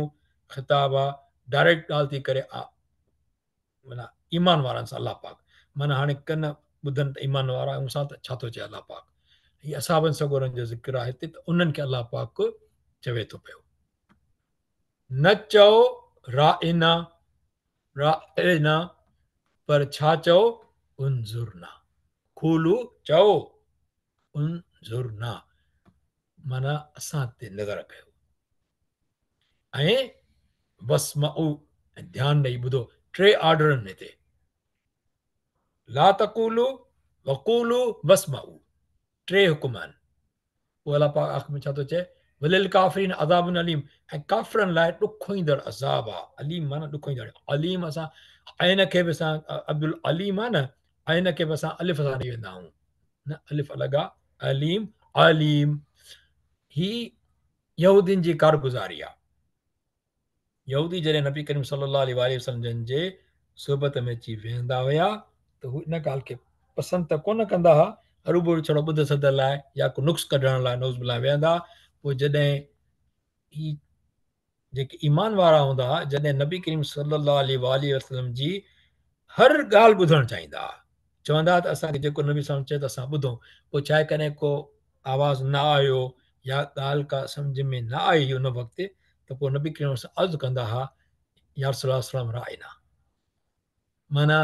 ख़िताब आहे, डायरेक्ट ॻाल्हि थी करे माना ईमान वारनि सां अलाह पाक। माना हाणे कन ॿुधनि त ईमान वारा आहियूं असां, त छा थो चए अलाह पाक। हीअ असाबनि सगोरनि जो ज़िक्र आहे हिते, त उन्हनि खे अलाह पाक चवे थो पियो, न चओ राइना, राइना, पर छा चओ, उनज़ुरना, खूलू चओ, उनज़ुरना माना असां ते नज़र कयो। ऐं वस्मऊ, ध्यानु ॾेई ॿुधो, 3 ऑर्डरनि हिते, ला तक़ूलू, वक़ूलू, वस्मऊ, 3 हुकुम आहिनि। पोइ अलाह पाक आख़िर में छा थो चए, वलिल काफ़िरीन अज़ाबुन अलीम, ऐं काफ़िरनि लाइ ॾुखोईंदड़ अज़ाब आहे। अलीम माना ॾुखोईंदड़, अलीम असां ऐन खे बि असां अब्दुल अलीम आहे न, ऐन खे बि असां अलिफ़ सां ॾेई वेंदा आहियूं, न अलिफ़ अलॻि आहे, अलीम आलिम। ही यहूदियुनि जी कारगुज़ारी आहे। यहूदी जॾहिं नबी करीम सल्लल्लाहु अलैहि वसल्लम जे सोबत में अची वेहंदा हुआ त हू इन ॻाल्हि खे पसंदि त कोन कंदा हुआ, हरूभरू छड़ो ॿुध सद लाइ या को नुक्स कढण लाइ नौज़ बिल्लाह वेहंदा। पोइ जॾहिं ही जेके ईमान वारा हूंदा हुआ, जॾहिं नबी करीम सल्लल्लाहु अलैहि वसल्लम जी हर ॻाल्हि ॿुधणु चाहींदा हुआ, चवंदा त असांखे जेको नबी सल्लम चए त असां ॿुधूं। पोइ चाहे कॾहिं को आवाज़ु न आयो या ॻाल्हि का सम्झ में न आई उन वक़्तु, त पोइ नबी करीम सां अर्ज़ु कंदा हुआ, या रसूल सल्लम राइना, माना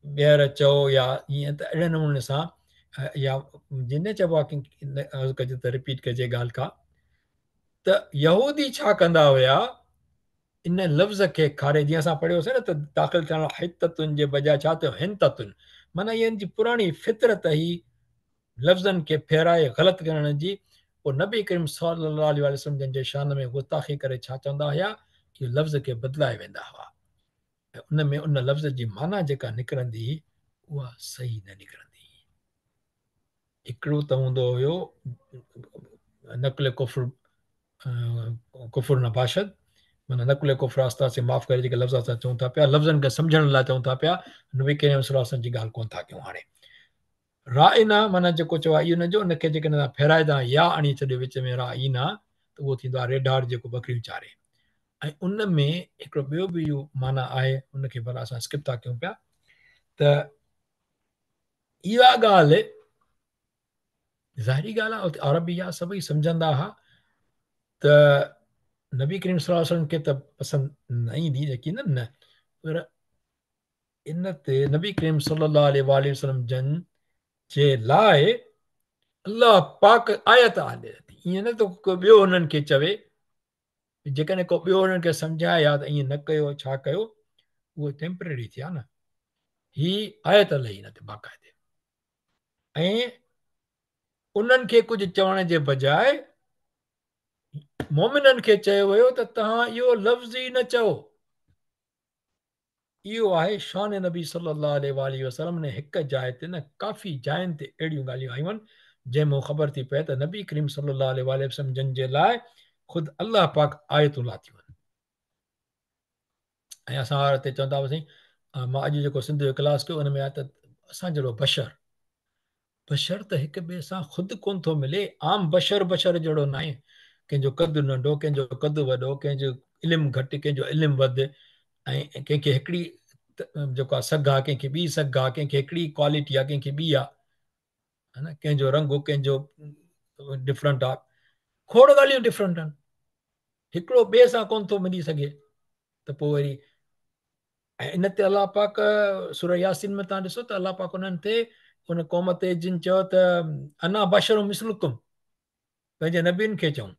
ॿीहर चओ या ईअं, त अहिड़े नमूने सां या जिन चइबो आहे कि अर्ज़ु कजे त रिपीट कजे ॻाल्हि का। त यहूदी छा कंदा हुया, इन लफ़्ज़ खे खारे, जीअं असां पढ़ियोसीं न त दाख़िल थियण हिततुनि जे बजाए छा थियो हिंततुनि, माना इहा जी पुराणी फितरत ही लफ़्ज़नि खे फेराए ग़लति करण जी। पोइ नबी करीम सल्लल्लाहु अलैहि वसल्लम जन जे शान में गुस्ताखी करे छा चवंदा हुया कि लफ़्ज़ खे बदिलाए वेंदा हुआ, ऐं उन में उन लफ़्ज़ जी माना जेका निकिरंदी हुई उहा सही न निकिरंदी। हिकिड़ो त हूंदो हुयो नकुल कुफ्र, कुफ्र नबाशत, माना नकुल कुफ्र आस्ता से माफ़ करे जेके लफ़्ज़ असां चऊं था पिया, लफ़्ज़नि खे सम्झण लाइ चऊं था पिया, नबी करीम सल्लल्लाहु अलैहि वसल्लम जी ॻाल्हि कोन था कयूं। हाणे राइना माना जेको चयो आहे इहो न जो उनखे जेकॾहिं तव्हां फेराइदा या आणी छॾियो विच में राइना, त उहो थींदो आहे रेडार जेको बकरियूं चारे। ऐं उन में हिकिड़ो ॿियो बि इहो माना आहे, उनखे भला असां स्किप था कयूं पिया। त इहा ॻाल्हि ज़ाहिरी ॻाल्हि आहे, उते अरबी आहे, सभई सम्झंदा हुआ, त नबी करीम सल्लल्लाहु अलैहि वसल्लम खे त पसंदि न ईंदी, यकीन न, पर इन ते नबी करीम सल्लल्लाहु अलैहि वसल्लम जन जे लाइ अलाह पाक आयत आले थी। ईअं न त को ॿियो हुननि खे चवे, जेकॾहिं को ॿियो हुननि खे सम्झाए हा त ईअं न कयो छा कयो, उहो टेम्पररी थी आहे न। ही आयत लही न ते बाक़ाइदे, ऐं उन्हनि खे कुझु चवण जे बजाए मोमिननि खे चयो वियो त तव्हां इहो लफ़्ज़ ई न चओ। इहो आहे शान नबी सल्लल्लाहु अलैहि वसल्लम ने हिकु जाइ ते न काफ़ी जायुनि ते अहिड़ियूं ॻाल्हियूं आयूं आहिनि जंहिंमें ख़बर थी पए त नबी करीम सल्लल्लाहु अलैहि वसल्लम जन जे लाइ ख़ुदि अलाह पाक आयतूं लाथियूं आहिनि। ऐं असां हिते चवंदा हुआसीं, मां अॼु जेको सिंध जो क्लास कयो उन में आहे त असां जहिड़ो बशर, बशर त हिक ॿिए सां ख़ुदि कोन थो मिले। आम बशर बशर जहिड़ो न आहे, कंहिंजो कदु नंढो, कंहिंजो कदु वॾो, कंहिंजो इल्मु घटि, कंहिंजो इल्मु वधि, ऐं कंहिंखे हिकिड़ी जेको आहे सघ आहे, कंहिंखे ॿी सघ आहे, कंहिंखे हिकिड़ी क्वालिटी आहे, कंहिंखे ॿी आहे, है न, कंहिंजो रंग कंहिंजो डिफरेंट आहे, खोड़ ॻाल्हियूं डिफरेंट आहिनि, हिकिड़ो ॿिए सां कोन थो मिली सघे। त पोइ वरी ऐं इन ते अलाह पाक सूरह यासीन में तव्हां ॾिसो त अलाह पाक उन्हनि ते, उन क़ौम ते जिन चयो त अना बशरुम मिसलुकुम, पंहिंजे नबियुनि खे चऊं,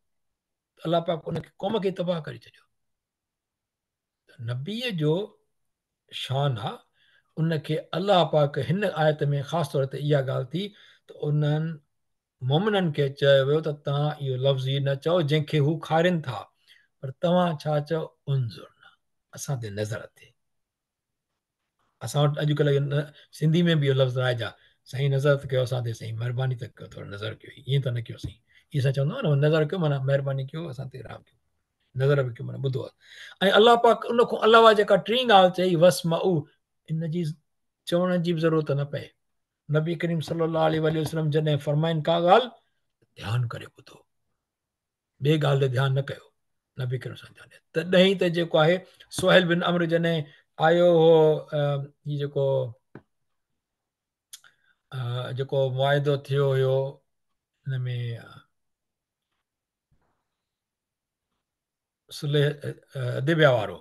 अलाह पाक उन क़ौम खे तबाह करे छॾियो। नबीअ जो शान आहे, उनखे अलाह पाक हिन आयत में ख़ासि तौर ते इहा ॻाल्हि थी त उन्हनि मोमिननि खे चयो वियो त तव्हां इहो लफ़्ज़ ई न चओ जंहिंखे हू खारिनि था, पर तव्हां छा चओ, उनज़ुर न, असां ते नज़र थिए। असां वटि अॼुकल्ह सिंधी में बि इहो लफ़्ज़ आहे, जा साईं नज़र त कयो असां ते, साईं महिरबानी त कयो, थोरो नज़र कयो, ईअं त न कयो साईं, ईअं असां चवंदो आहे न, नज़र कयो माना महिरबानी कयो, असां ते रहम कयो, नज़र बि कयो माना ॿुधो आहे। ऐं अलाह पाक उन खां अलावा जेका टीं ॻाल्हि चई वस माउ, इन जी चवण जी बि ज़रूरत न पए। नबी करीम सल्लल्लाहु अलैहि वसल्लम जॾहिं फरमाइनि का ॻाल्हि, ध्यानु करे ॿुधो, ॿिए ॻाल्हि ते ध्यानु न कयो, नबी करीम तॾहिं त जेको आहे सुहैल बिन अम्र जॾहिं आयो हो, ही जेको जेको मुआइदो थियो हुयो हिन में सुलह दिव्या वारो,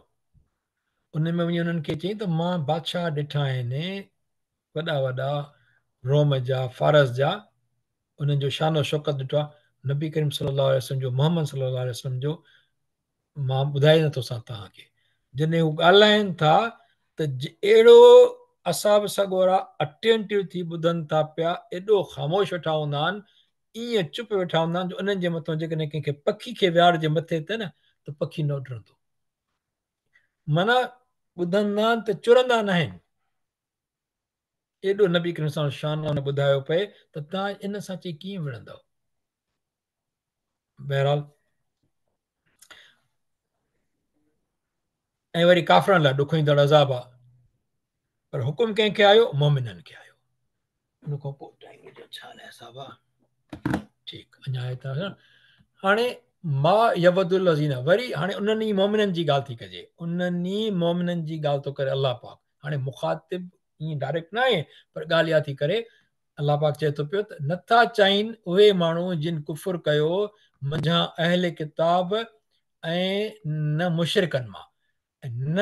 उन में वञी उन्हनि खे चई त मां बादशाह ॾिठा आहिनि वॾा वॾा रोम जा, फारस जा, उन्हनि जो शानो शौक़त ॾिठो आहे, नबी करीम सल्लल्लाहु अलैहि वसल्लम जो, मोहम्मद सल्लल्लाहु अलैहि वसल्लम जो मां ॿुधाए नथो सघां तव्हांखे। जॾहिं हू ॻाल्हाइनि था त अहिड़ो असाब सॻोरा अटेंटिव थी ॿुधनि था पिया, एॾो ख़ामोश वेठा हूंदा आहिनि, ईअं चुप वेठा हूंदा आहिनि, जो उन्हनि जे मथां जेकॾहिं कंहिंखे पखी खे विहार जे मथे ते न, त पखी न उॾंदो, माना ॿुधंदा आहिनि त चुरंदा न आहिनि। एॾो नबी करीम सां शान हुन ॿुधायो पए त तव्हां इन सां चई कीअं विढ़ंदव। बहरहाल ऐं वरी काफ़रनि लाइ ॾुखो ईंदड़ अज़ाब आहे, पर हुकुम कंहिंखे आयो? मोमिननि खे आयो। उन खां पोइ टाइम जो छा हिसाब आहे? ठीकु, अञा आहे त हाणे मा यवदुल लज़ीना, वरी हाणे उन्हनि ई मोमिननि जी ॻाल्हि थी कजे, उन्हनि ई मोमिननि जी ॻाल्हि थो करे अलाह पाक। हाणे मुखातिब ईअं डायरेक्ट न आहे, पर ॻाल्हि इहा थी करे अलाह पाक चए थो पियो त नथा चाहिनि उहे माण्हू जिन कुफुर कयो मुंहिंजा अहल किताब ऐं न मुशरिकनि मां, न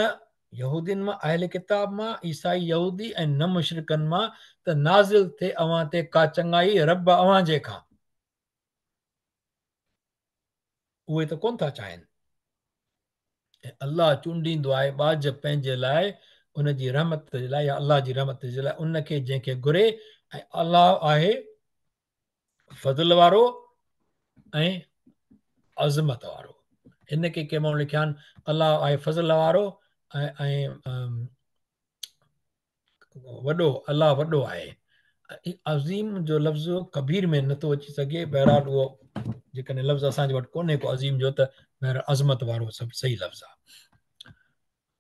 यहूदियुनि मां, अहल किताब मां, ईसाई यहूदी ऐं न मुशरिकनि मां, त नाज़िल थिए अव्हां ते का चङाई रब अव्हां जे खां। उहे त कोन था चाहिनि। ऐं अलाह चूंडींदो आहे ॿाज पंहिंजे लाइ उनजी रहमत जे लाइ, या अलाह जी रहमत जे लाइ उनखे जंहिंखे घुरे। ऐं अलाह आहे फज़ल वारो ऐं अज़मत वारो। हिन खे कंहिं माण्हू लिखिया आहिनि अलाह आहे फज़ल वारो ऐं वॾो, अलाह वॾो आहे। अज़ीम जो लफ़्ज़ कबीर में नथो अची सघे, बहरहाल उहो जेकॾहिं लफ़्ज़ असांजे वटि कोन्हे को अज़ीम जो, त बहरहाल अज़मत वारो सभु सही लफ़्ज़ आहे।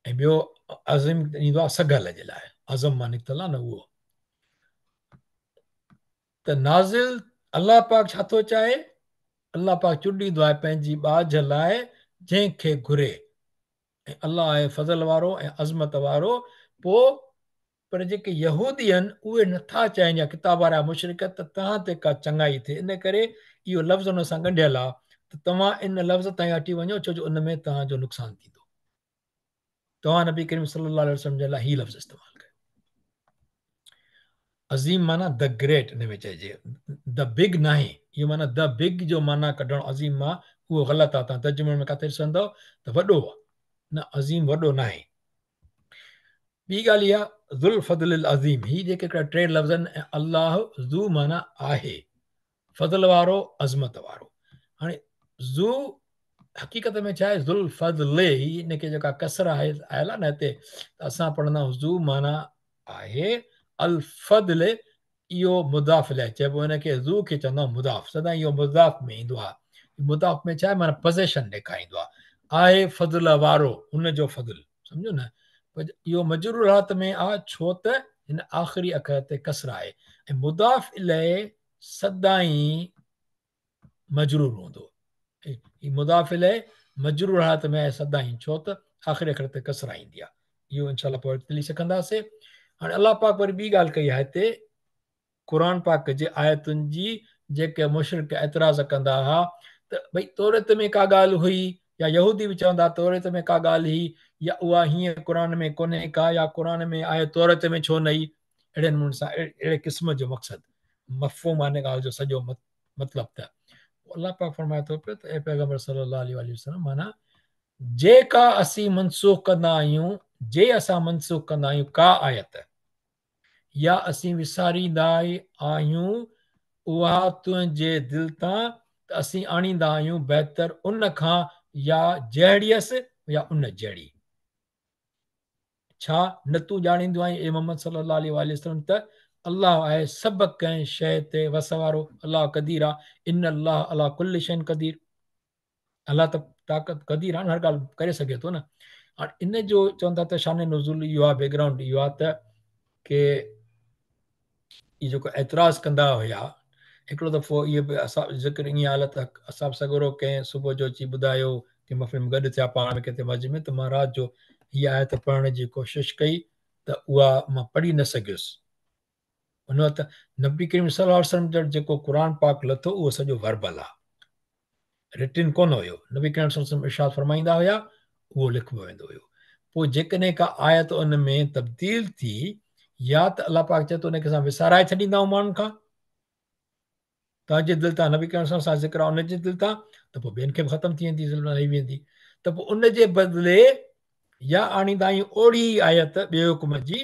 ऐं ॿियो अज़ीम ईंदो आहे सगल जे लाइ, अज़म मां निकितल आहे न उहो। त नाज़िल अलाह पाक छा थो चाहे? अलाह पाक चूंडींदो आहे पंहिंजी ॿाज लाइ जंहिंखे घुरे। ऐं अलाह आहे फज़ल वारो ऐं अज़मत वारो। पोइ पर जेके यहूदी आहिनि उहे नथा चाहिनि, या किताब वारा मुशरिक, त तव्हां ते का चङाई थिए। इन करे इहो लफ़्ज़ हुन सां ॻंढियल आहे त तव्हां इन लफ़्ज़ ताईं हटी वञो, छो जो उन में तव्हांजो नुक़सानु थींदो। तव्हां नबी करीम सल्लल्लाहु अलैहि वसल्लम जे लाइ हीउ लफ़्ज़ इस्तेमालु कयो। अज़ीम माना द ग्रेट, इन में चइजे द बिग न आहे। इहो माना द बिग जो माना कढणु अज़ीम मां, उहो ग़लति आहे। तव्हां तर्जुमे में किथे ॾिसंदव त वॾो आहे, न अज़ीम वॾो न आहे। ॿी ॻाल्हि इहा ज़ुल फज़ल अज़ीम, ही जेके हिकिड़ा टे लफ़्ज़ आहिनि। ऐं अलाह ज़ू माना आहे, फज़ल वारो, अज़मत वारो। हाणे ज़ू हक़ीक़त में छा आहे? ज़ुल फज़ले, ही इनखे जेका कसर आहे आयल आहे न हिते, त असां पढ़ंदा आहियूं ज़ू माना आहे, अल फज़ल इहो मुदाफ़ लाइ चइबो, हिनखे ज़ू खे चवंदा आहियूं मुदाफ़। सदा इहो मुदाफ़ में ईंदो आहे। मुदाफ़ में छा आहे? माना पोज़ेशन ॾेखारींदो आहे फज़ल वारो, हुनजो फज़ल, सम्झो न। इहो मजरूर हालत में आहे, छो त हिन आख़िरी अखर ते कसर आहे। ऐं मुदाफ़ इलाही सदाई मजरूर हूंदो। मुदाफ़ इलाही मजरूर हालत में आहे सदाई, छो त आख़िरी अखर ते कसर ईंदी आहे। इहो इनशा पोइ तली सघंदासीं। हाणे अलाह पाक वरी ॿी ॻाल्हि कई आहे हिते क़ुर पाक जे आयतुनि जी, जेके मुशरिक एतिराज़ कंदा हुआ त भई तौरत में का ॻाल्हि हुई, या यहूदी बि चवंदा तौरत में का ॻाल्हि हुई, या उहा हीअं क़ुर में कोन्हे का, या क़ुर में आहे तौरत में छो न आई। अहिड़े नमूने सां अहिड़े क़िस्म जो मक़सदु मफ़हूम आहे हिन ॻाल्हि जो सॼो मतिलबु। त अलाह पाक फरमाए थो पियो त ऐं पैगंबर सल्लल्लाहु अलैहि वसल्लम, माना जेका असीं मनसूख़ कंदा आहियूं, जे असां मनसूख़ कंदा आहियूं का आयत, या असीं विसारींदा आहियूं उहा तुंहिंजे दिलि तां, त असीं आणींदा आहियूं बहितर उन खां, या जहिड़ीअसि या उन जहिड़ी। छा न तूं ॼाणींदो आहीं ए मोहम्मद सल्लल्लाहु अलैहि वसल्लम त अलाह आहे सभु कंहिं शइ ते वस वारो, अलाह क़दीर आहे, इन अलाह अला कुल्ल शैइन क़दीर। अलाह त ताक़त क़दीर आहे, हर ॻाल्हि करे सघे थो न। हाणे इन जो चवंदा त शान नुज़ुल इहो आहे, बैकग्राउंड इहो आहे त के इहो जेको एतिराज़ कंदा हुया, हिकिड़ो दफ़ो इहो बि असां ज़िक्र ईअं हालत असां सॻोरो कंहिं सुबुह जो अची ॿुधायो कि महफ़िल में गॾु थिया पाण में किथे मस्जिद में, त मां राति जो हीअ आयत पढ़ण जी कोशिशि कई, त उहा मां पढ़ी न सघियुसि। हुन वक़्तु नबी करीम सल्लल्लाहु अलैहि वसल्लम जो जेको क़ुर पाक लथो उहो सॼो वर्बल आहे, रिटिन कोन हुयो। नबी करीम सल्लल्लाहु अलैहि वसल्लम इरशाद फरमाईंदा हुया, उहो लिखिबो वेंदो हुयो। पोइ जेकॾहिं का आयत उन में तब्दील थी, या त अलाह पाक चए थो उनखे असां विसाराए छॾींदा आहियूं माण्हुनि खां, तव्हांजे दिलि तां नबी करीम सल्लल्लाहु अलैहि वसल्लम ज़िक्र आहे उनजे दिलि तां, त पोइ ॿियनि खे बि ख़तमु थी वेंदी, हली वेंदी। त पोइ उनजे बदिले या आणींदा आहियूं ओड़ी आयत ॿिए हुकुम जी,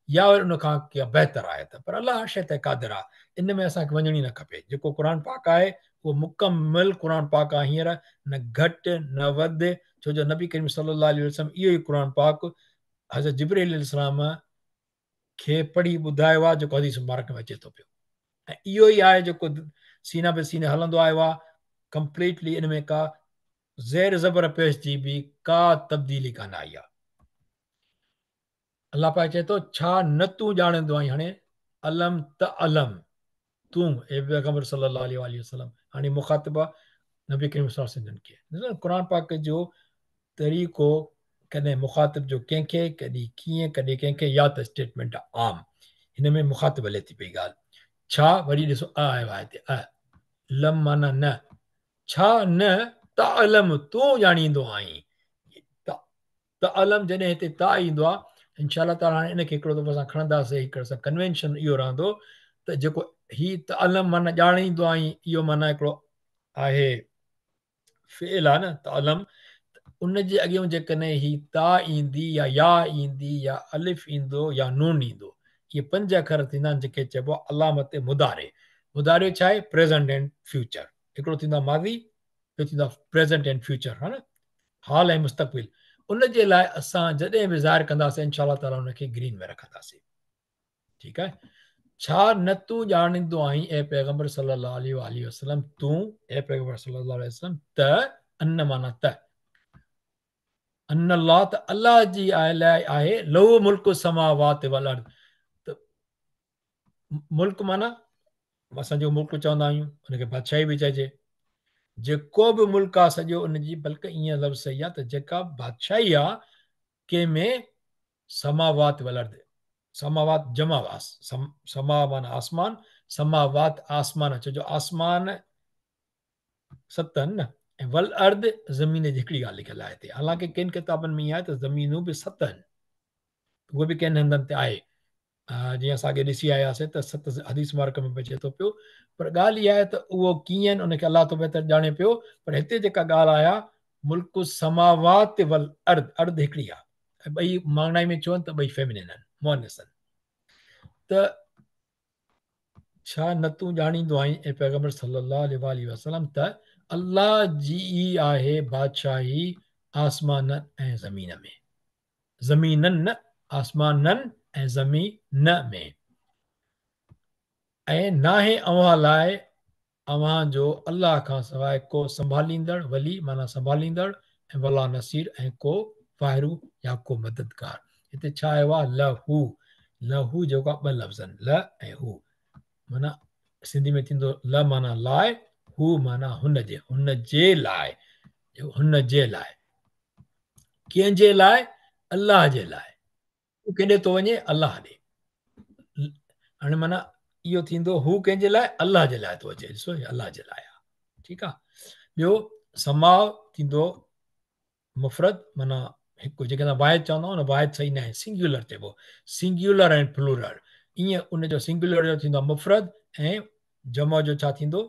या वरी उनखां बहितर आयत। पर अलाह हर शइ ते क़ादिर आहे, इन में असांखे वञण ई न खपे। जेको क़ुर पाक आहे उहो मुकमिल क़ुर पाक आहे, हींअर न घटि न वधि, छो जो नबी करीम सल्लल्लाहु अलैहि वसल्लम इहो ई क़ुर पाक हज़रत जिब्रील अलैहिस्सलाम खे पढ़ी ॿुधायो आहे जेको हदीस मुबारक में अचे थो पियो। ऐं इहो ई आहे जेको सीना पे सीने हलंदो आयो आहे। कंप्लीटली इन में का ज़ेर ज़बर पेश जी बि का तब्दीली कान आई आहे। अलाह पाक चए थो छा न तूं ॼाणंदो आहीं हाणे अलम त अलम तूं ए पैगंबर सल्लल्लाहु अलैहि वसल्लम। हाणे मुखातिब नबी करीम सल्लल्लाहु अलैहि वसल्लम खे क़ुर पाक जो तरीक़ो कॾहिं मुखातिब जो कंहिंखे कॾहिं कीअं कॾहिं कंहिंखे या त स्टेटमेंट आम हिन में मुखातिब हले थी पई ॻाल्हि। छा वरी ॾिसो आयो आहे हिते लम माना न छा न त अलम तूं ॼाणींदो आहीं त अलम जॾहिं हिते ता ईंदो आहे इनशा ताला हाणे इनखे हिकिड़ो दफ़ो असां खणंदासीं हिकिड़ो असां कन्वेंशन इहो रहंदो त जेको ही त अलम माना ॼाणींदो आहीं इहो माना हिकिड़ो आहे फेल आहे न त अलम उनजे अॻियां जेकॾहिं ही ता ईंदी या ईंदी या अलिफ ईंदो या नून ईंदो इहे 5 अखर थींदा आहिनि जेके चइबो आहे अलामत मुदारे। मुदारे छा आहे प्रेज़ेंट एंड फ्यूचर। हिकिड़ो थींदो आहे माज़ी ॿियो थींदो आहे प्रेज़ेंट एंड फ्यूचर हा न हाल ऐं मुस्तक़बिल। उनजे लाइ असां जॾहिं बि ज़ाहिर कंदासीं इनशा ताला उनखे ग्रीन में रखंदासीं। ठीकु आहे। छा न तूं ॼाणींदो आहीं ए पैगंबर सल्लल्लाहु अलैहि वसल्लम तूं ए पैगंबर सल्लल्लाहु अलैहि वसल्लम त अन माना त अन अल्लाह त अल्लाह जी आहे लहू मुल्क समावात वल अर्द। त मुल्क माना असांजो मुल्क चवंदा आहियूं उनखे बादशाही बि चइजे। जेको बि मुल्क आहे सॼो उनजी बल्कि ईअं लफ़्ज़ सही आहे त जेका बादशाही आहे कंहिंमें समावात वल अर्द समावात जमावास समा माना आसमान समावात आसमान छो आसमान 7 आहिनि न ऐं वल अर्द ज़मीन जी हिकिड़ी ॻाल्हि लिखियलु आहे हिते। हालांकि किन किताबनि में ईअं आहे त ज़मीनूं बि 7 आहिनि उहे बि कंहिं हंधनि ते आहे जीअं असां अॻे ॾिसी आयासीं त 7 हदीस मुबारक में बि अचे थो पियो। पर ॻाल्हि इहा आहे त उहो कीअं आहिनि उनखे अलाह तो बहितर ॼाणे पियो। पर हिते जेका ॻाल्हि आहे मुल्क समावात वल अर्द अर्द हिकिड़ी आहे ऐं ॿई मांगनाई में चवनि त ॿई फेमिनिन आहिनि मुअनस आहिनि। त छा न तूं ॼाणींदो आहीं ए पैगंबर सल्लल्लाहु अलैहि वसल्लम त अल्लाह जी आहे बादशाही आसमाननि ऐं ज़मीन में ज़मीननि न आसमाननि ऐं ज़मीन में ऐं नाहे अव्हां लाइ अव्हां जो अल्लाह खां सवाइ को संभालींदड़ वली माना संभालींदड़ ऐं वला नसीर ऐं को फ़ाहिरू या को मददगार। हिते छा आयो आहे लहू लहू जेको आहे 2 लफ़्ज़ आहिनि ल ऐं हू माना सिंधी में थींदो ल माना लाइ हू माना हुन जे लाइ हुन जे लाइ कंहिंजे लाइ अल्लाह जे लाइ हू केॾे थो वञे अल्लाह ॾे। हाणे माना इहो थींदो हू कंहिंजे लाइ अल्लाह जे लाइ थो अचे ॾिसो अल्लाह जे लाइ आहे। ठीकु आहे। ॿियो समाव थींदो मुफ़रद माना हिकु जेके असां वाहिद चवंदा आहियूं न वाहिद सही न आहे सिंगुलर चइबो सिंगुलर ऐं प्लूरल ईअं उनजो सिंगुलर जो थींदो आहे मुफ़रद ऐं जमा जो छा थींदो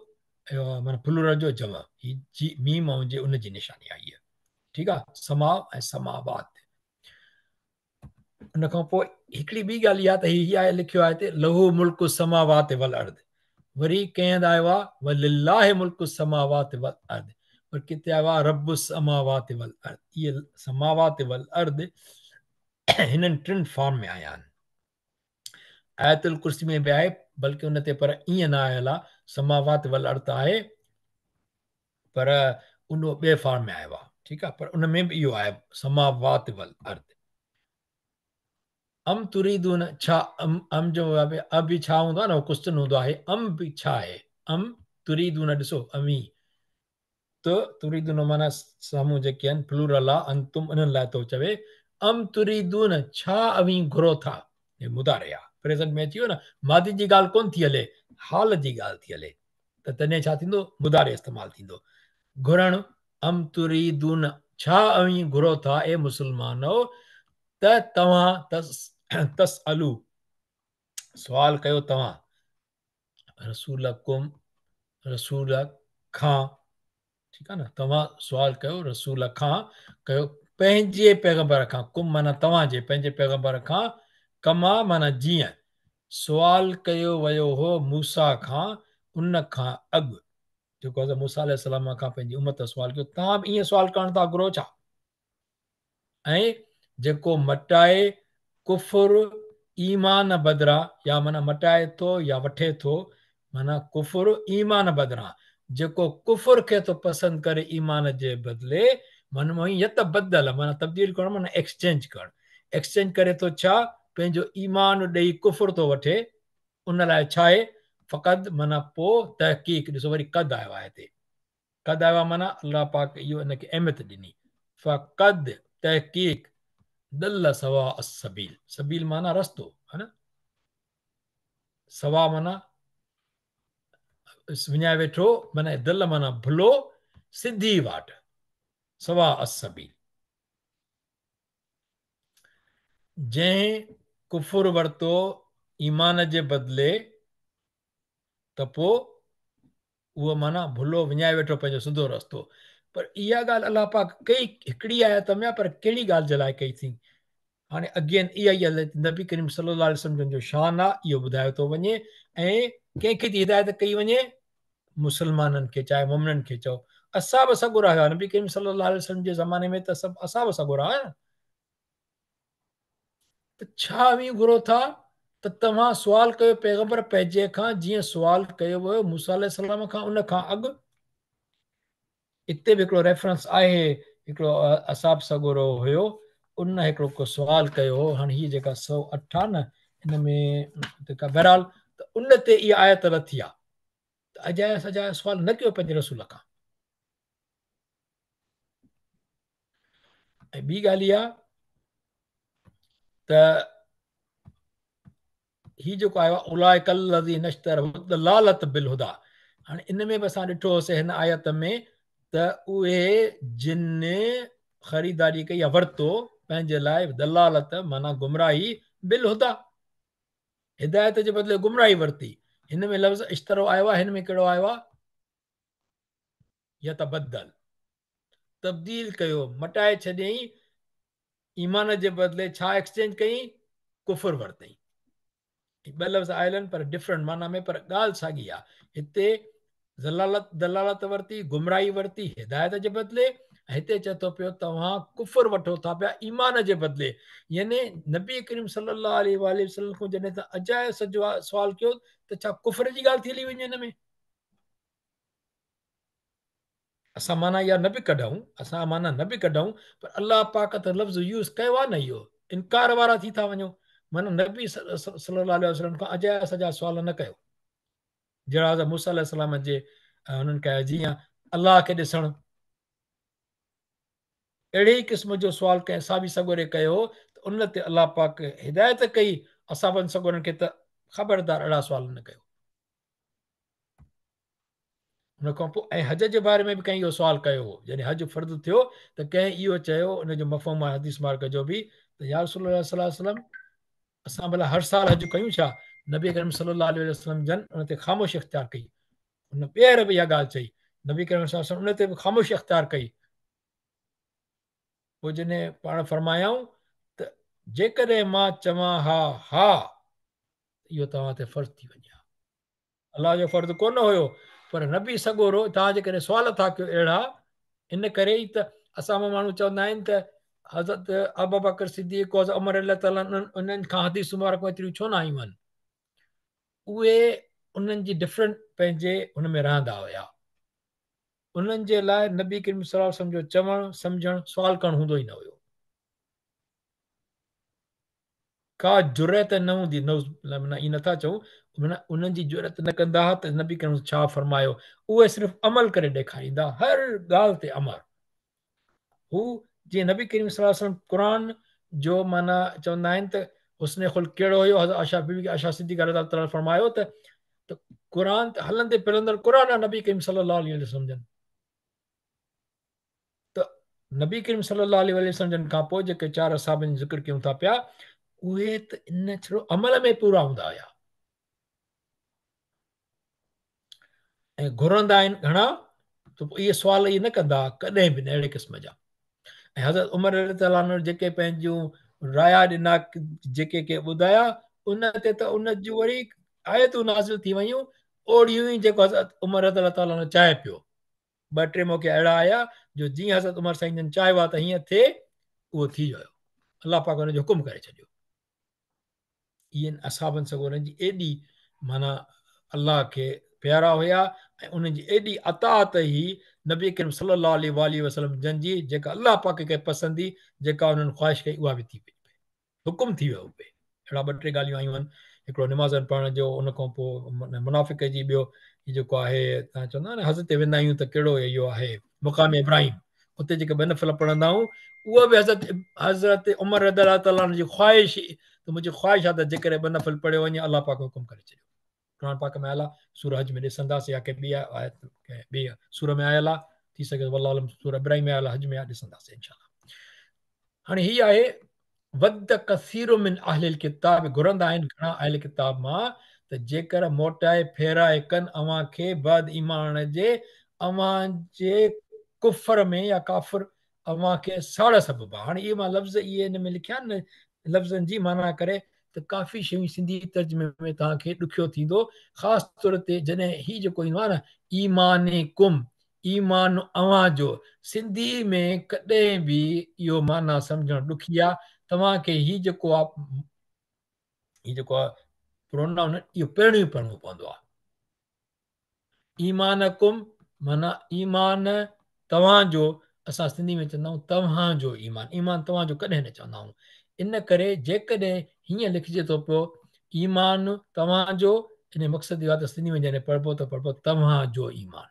माना प्लूरल जो जमा ही जी मीम ऐं जे उनजी निशानी आहे हीअ। ठीकु आहे। समाव ऐं समावात। उन खां पोइ हिकिड़ी ॿी ॻाल्हि इहा त हीअ आहे लिखियो आहे हिते लहू मुल्क समावात वल अर्द वरी कंहिं हंधि आयो आहे वलिल्लाहि मुल्क समावात वल अर्द पर किथे आयो आहे रब समावात वल अर्द। इहे समावात वल अर्द हिननि 3 फॉर्म में आया आहिनि। आयतुल कुर्सी में बि आहे बल्कि उन ते पर ईअं न आयल आहे समावात वल अर्द आहे पर उन ॿिए फॉर्म में आयो आहे। ठीकु आहे। पर उन में बि इहो आहे समावात वल अर्द। अम तुरीदून छा अम जो बि छा हूंदो आहे न क्वेश्चन हूंदो आहे अम बि छा आहे अम तुरीदून ॾिसो अमी त तुरीदून माना साम्हूं जेके आहिनि प्लूरल आहे अंतुम उन्हनि लाइ थो चवे अम तुरीदून छा अवी घुरो था हे मुदारे आहे प्रेज़ेंट में अची वियो न मादी जी ॻाल्हि कोन थी हले हाल जी ॻाल्हि थी हले त तॾहिं छा थींदो मुदारे इस्तेमालु थींदो। घुरणु अम तुरीदून छा अवी घुरो था ए मुस्लमानो त तव्हां तस अलू सुवाल कयो तव्हां रसूल कुम रसूल खां। ठीकु आहे न तव्हां सुवाल कयो रसूल खां कयो पंहिंजे पैगंबर खां कुम माना तव्हांजे पंहिंजे पैगंबर खां कमा माना जीअं सुवाल कयो वियो हो मूसा खां उन खां अॻु जेको आहे मूसा अलैहिस्सलाम खां पंहिंजी उमत सुवाल कयो तव्हां बि ईअं सुवाल करण था घुरो छा ऐं जेको मटाए कुफुर ईमान बदिरां या माना मटाए थो या वठे थो माना कुफुर ईमान बदिरां जेको कुफुर खे थो पसंदि करे ईमान जे बदिले मन में यत बदल माना तब्दील करणु माना एक्सचेंज करणु एक्सचेंज करे थो छा पंहिंजो ईमान ॾेई कुफुर थो वठे उन लाइ छा आहे फ़क़त माना पोइ तहक़ीक़ ॾिसो वरी कद आयो आहे हिते कद आयो आहे माना अलाह पाक इहो हिनखे अहमियत ॾिनी फ़क़द तहक़ीक़ दल सवा सबील सबील माना रस्तो है न सवा माना विञाए वेठो माना दिल माना भुलो सिधी वाट सवा सबील जंहिं कुफुर वरितो ईमान जे बदिले त पोइ उहो माना भुलो विञाए वेठो पंहिंजो सिधो रस्तो पर इहा ॻाल्हि अलाह पाक कई हिकिड़ी आयत में पर कहिड़ी ॻाल्हि जे लाइ कई थी हाणे अगेन इहा ई नबी करीम सल्लल्लाहु अलैहि वसल्लम जो शान आहे इहो ॿुधायो थो वञे ऐं कंहिंखे थी हिदायत कई वञे मुस्लमाननि खे चाहे मुमिननि खे चओ असां बि सगुरा हुआ नबी करीम सल्लल्लाहु अलैहि वसल्लम जे ज़माने में त सभु असां बि सगुरा हुआ त छा वीं घुरो था त तव्हां सुवाल कयो पैगंबर पंहिंजे खां जीअं सुवाल कयो वियो मूसा अलैहिस्सलाम खां उन खां अॻु हिते बि हिकिड़ो रेफरेंस आहे हिकिड़ो असाब सगुरो हुयो उन हिकिड़ो को सुवाल कयो हो हाणे हीअ जेका 108 आहे न हिन में बहरहाल त उन ते इहा आयत रथी आहे त अजाए सजाए सुवाल न कयो पंहिंजे रसूल खां ऐं ॿी ॻाल्हि इहा त हीउ जेको आयो आहे उलाए कल्लज़ी नश्तर दलालत बिल हुदा हाणे इन में बि असां ॾिठोसीं हिन आयत में त उहे जिन ख़रीदारी कई या वरितो पंहिंजे लाइ दलालत माना गुमराही बिल हुदा हिदायत जे बदिले गुमराही वरिती हिन में लफ़्ज़ इश्तरो आयो आहे हिन में कहिड़ो आयो आहे या त बदल तब्दील कयो मटाए छॾियईं ईमान जे बदिले छा एक्सचेंज कई कुफुर वरितई ॿ लफ़्ज़ आयल आहिनि पर डिफरेंट माना में पर ॻाल्हि साॻी आहे हिते दलालत वरिती गुमराही वरिती हिदायत जे बदिले हिते चए थो पियो तव्हां कुफुर वठो था पिया ईमान जे बदिले यानी नबी करीम सल्लल्लाहु अलैहि वसल्लम खां जॾहिं त अजाए सॼो सुवाल कयो त छा कुफुर जी ॻाल्हि थी हली वञे हिन में असां माना इहा न बि कढूं असां माना न बि कढूं पर अलाह पाक त लफ़्ज़ यूज़ कयो आहे न इहो इनकार वारा थी था वञो माना नबी सल्लल्लाहु अलैहि वसल्लम खां अजाया सॼा सुवाल न कयो जहिड़ा मूसा अलैहिस्सलाम जे हुननि कया जीअं अलाह खे ॾिसणु अहिड़े ई क़िस्म जो सुवाल कंहिं साबी सगोरे कयो त उन ते अलाह पाक हिदायत कई असाबनि सगोरनि खे त ख़बरदार अहिड़ा सुवाल न कयो हुन खां पोइ ऐं हज जे बारे में बि कंहिं इहो सुवाल कयो हो जॾहिं हज फ़र्ज़ु थियो त कंहिं इहो चयो उनजो मफ़हम आहे हदीस मार्ग जो बि त या रसूल सल्लल्लाहु अलैहि वसल्लम असां भला हर साल हज कयूं छा नबी करीम सल्लल्लाहु अलैहि वसल्लम जन उन ते ख़ामोशी इख़्तियार कई उन ॿीहर बि इहा ॻाल्हि चई नबी करीम सल्लल्लाहु अलैहि वसल्लम उन ते बि ख़ामोशी इख़्तियार कई पोइ जॾहिं पाण फरमायाऊं त जेकॾहिं मां चवां हा हा इहो तव्हां ते फ़र्ज़ु थी वञे अलाह जो फ़र्ज़ु कोन हुयो पर न बि सगोरो तव्हां जेकॾहिं सुवाल था कयो अहिड़ा इन करे ई त असां में माण्हू चवंदा आहिनि त हज़रत अबू बकर सिद्दीक़ उमर अल्लाह ताला उन्हनि खां हदीस मुबारक एतिरियूं छो न आयूं आहिनि उहे उन्हनि जी डिफरेंट पंहिंजे हुन में रहंदा हुया उन्हनि जे लाइ नबी करीम सल्लल्लाहु अलैहि वसल्लम जो चवणु सम्झणु सुवाल करणु हूंदो ई न हुयो का जुरत न हूंदी माना ईअं नथा चऊं माना उन्हनि जी जुरत न कंदा हुआ त नबी करीम छा फरमायो उहे सिर्फ़ु अमल करे ॾेखारींदा हर ॻाल्हि ते अमल हू जीअं नबी करीम सल्लल्लाहु अलैहि वसल्लम क़ुर जो माना चवंदा आहिनि त हुस्न ख़ुल्क़ कहिड़ो हुयो आशा सिद्दीक़ा रज़ी अल्लाह ताला फरमायो त क़ुर त हलंदे फिरंदड़ क़ुर आहे नबी करीम सल्लल्लाहु अलैहि वसल्लम जन त नबी करीम सल्लल्लाहु अलैहि वसल्लम जन खां पोइ जेके 4 असहाबनि जो ज़िक्र कयूं था पिया उहे त इन छड़ो अमल में पूरा हूंदा हुया ऐं घुरंदा आहिनि घणा त पोइ इहे सुवाल इहे न कंदा कॾहिं बि न अहिड़े क़िस्म जा ऐं हज़रत उमर ताला जेके पंहिंजूं राया ॾिना जेके के ॿुधाया उन ते त उन जूं वरी आयतूं नाज़िल थी वियूं ओड़ियूं ई जेको हज़रत उमर ताला चाहे पियो 2-3 मौक़े अहिड़ा आया जो जीअं हज़रत उमर साईं जन चाहियो आहे त हीअं थिए उहो थी वियो अलाह पाक हुनजो हुकुम करे छॾियो इहे असहाबनि सगों उन्हनि जी एॾी माना अलाह खे प्यारा हुया ऐं उन्हनि जी एॾी अतात ही नबी करीम सल्लल्लाहु अलैहि वसल्लम जंहिंजी जेका अलाह पाक खे पसंदि जेका उन्हनि ख़्वाहिश कई उहा बि थी पई हुकुम थी वियो पए अहिड़ा ॿ टे ॻाल्हियूं आयूं आहिनि हिकिड़ो निमाज़नि पढ़ण जो उन खां पोइ मुनाफ़िक जी ॿियो जेको आहे तव्हां चवंदा न हज़ ते वेंदा आहियूं त कहिड़ो इहो आहे मुक़ाम इब्राहिम उते जेके बेनफ़िल पढ़ंदा आहियूं उहा बि हज़रत उमर रज़ी ताला जी ख़्वाहिश त मुंहिंजी ख़्वाहिश आहे त जेकॾहिं बेनफ़िल पढ़ियो वञे अलाह पाक हुकुम करे छॾियो क़ुर पाक में आयल आहे सूर हज में ॾिसंदासीं या कंहिं ॿी सूर में आयल आहे थी सघे वल्लाह आलम सूर इब्राहिम में आयल आहे हज में ॾिसंदासीं इनशाला हाणे हीअ आहे वद कसीर मिन अहलिल किताब घुरंदा आहिनि घणा अहल किताब मां त जेकर मोटाए फेराए कनि अव्हां खे बाद ईमान जे अव्हां जे कुफर में या काफ़िर अव्हां खे साड़ सबबु आहे हाणे इहे मां लफ़्ज़ इहे हिन में लिखिया आहिनि न लफ़्ज़नि जी माना करे त काफ़ी शयूं सिंधी तर्जुमे में तव्हांखे ॾुखियो थींदो ख़ासि तौर ते जॾहिं हीउ जेको ईंदो आहे न ईमान कुम ईमान अव्हां जो सिंधी में कॾहिं बि इहो माना सम्झणु ॾुखी आहे तव्हांखे हीउ जेको आहे प्रोनाउन इहो पहिरियों ई पढ़णो पवंदो आहे ईमान कुम माना ईमान तव्हांजो असां सिंधी में चवंदा आहियूं तव्हांजो ईमान ईमान तव्हांजो कॾहिं न चवंदा आहियूं इन करे जेकॾहिं हीअं लिखिजे थो पियो ईमान तव्हांजो इन मक़सदु इहो आहे त सिंधी में जॾहिं पढ़िबो त पढ़िबो तव्हांजो ईमान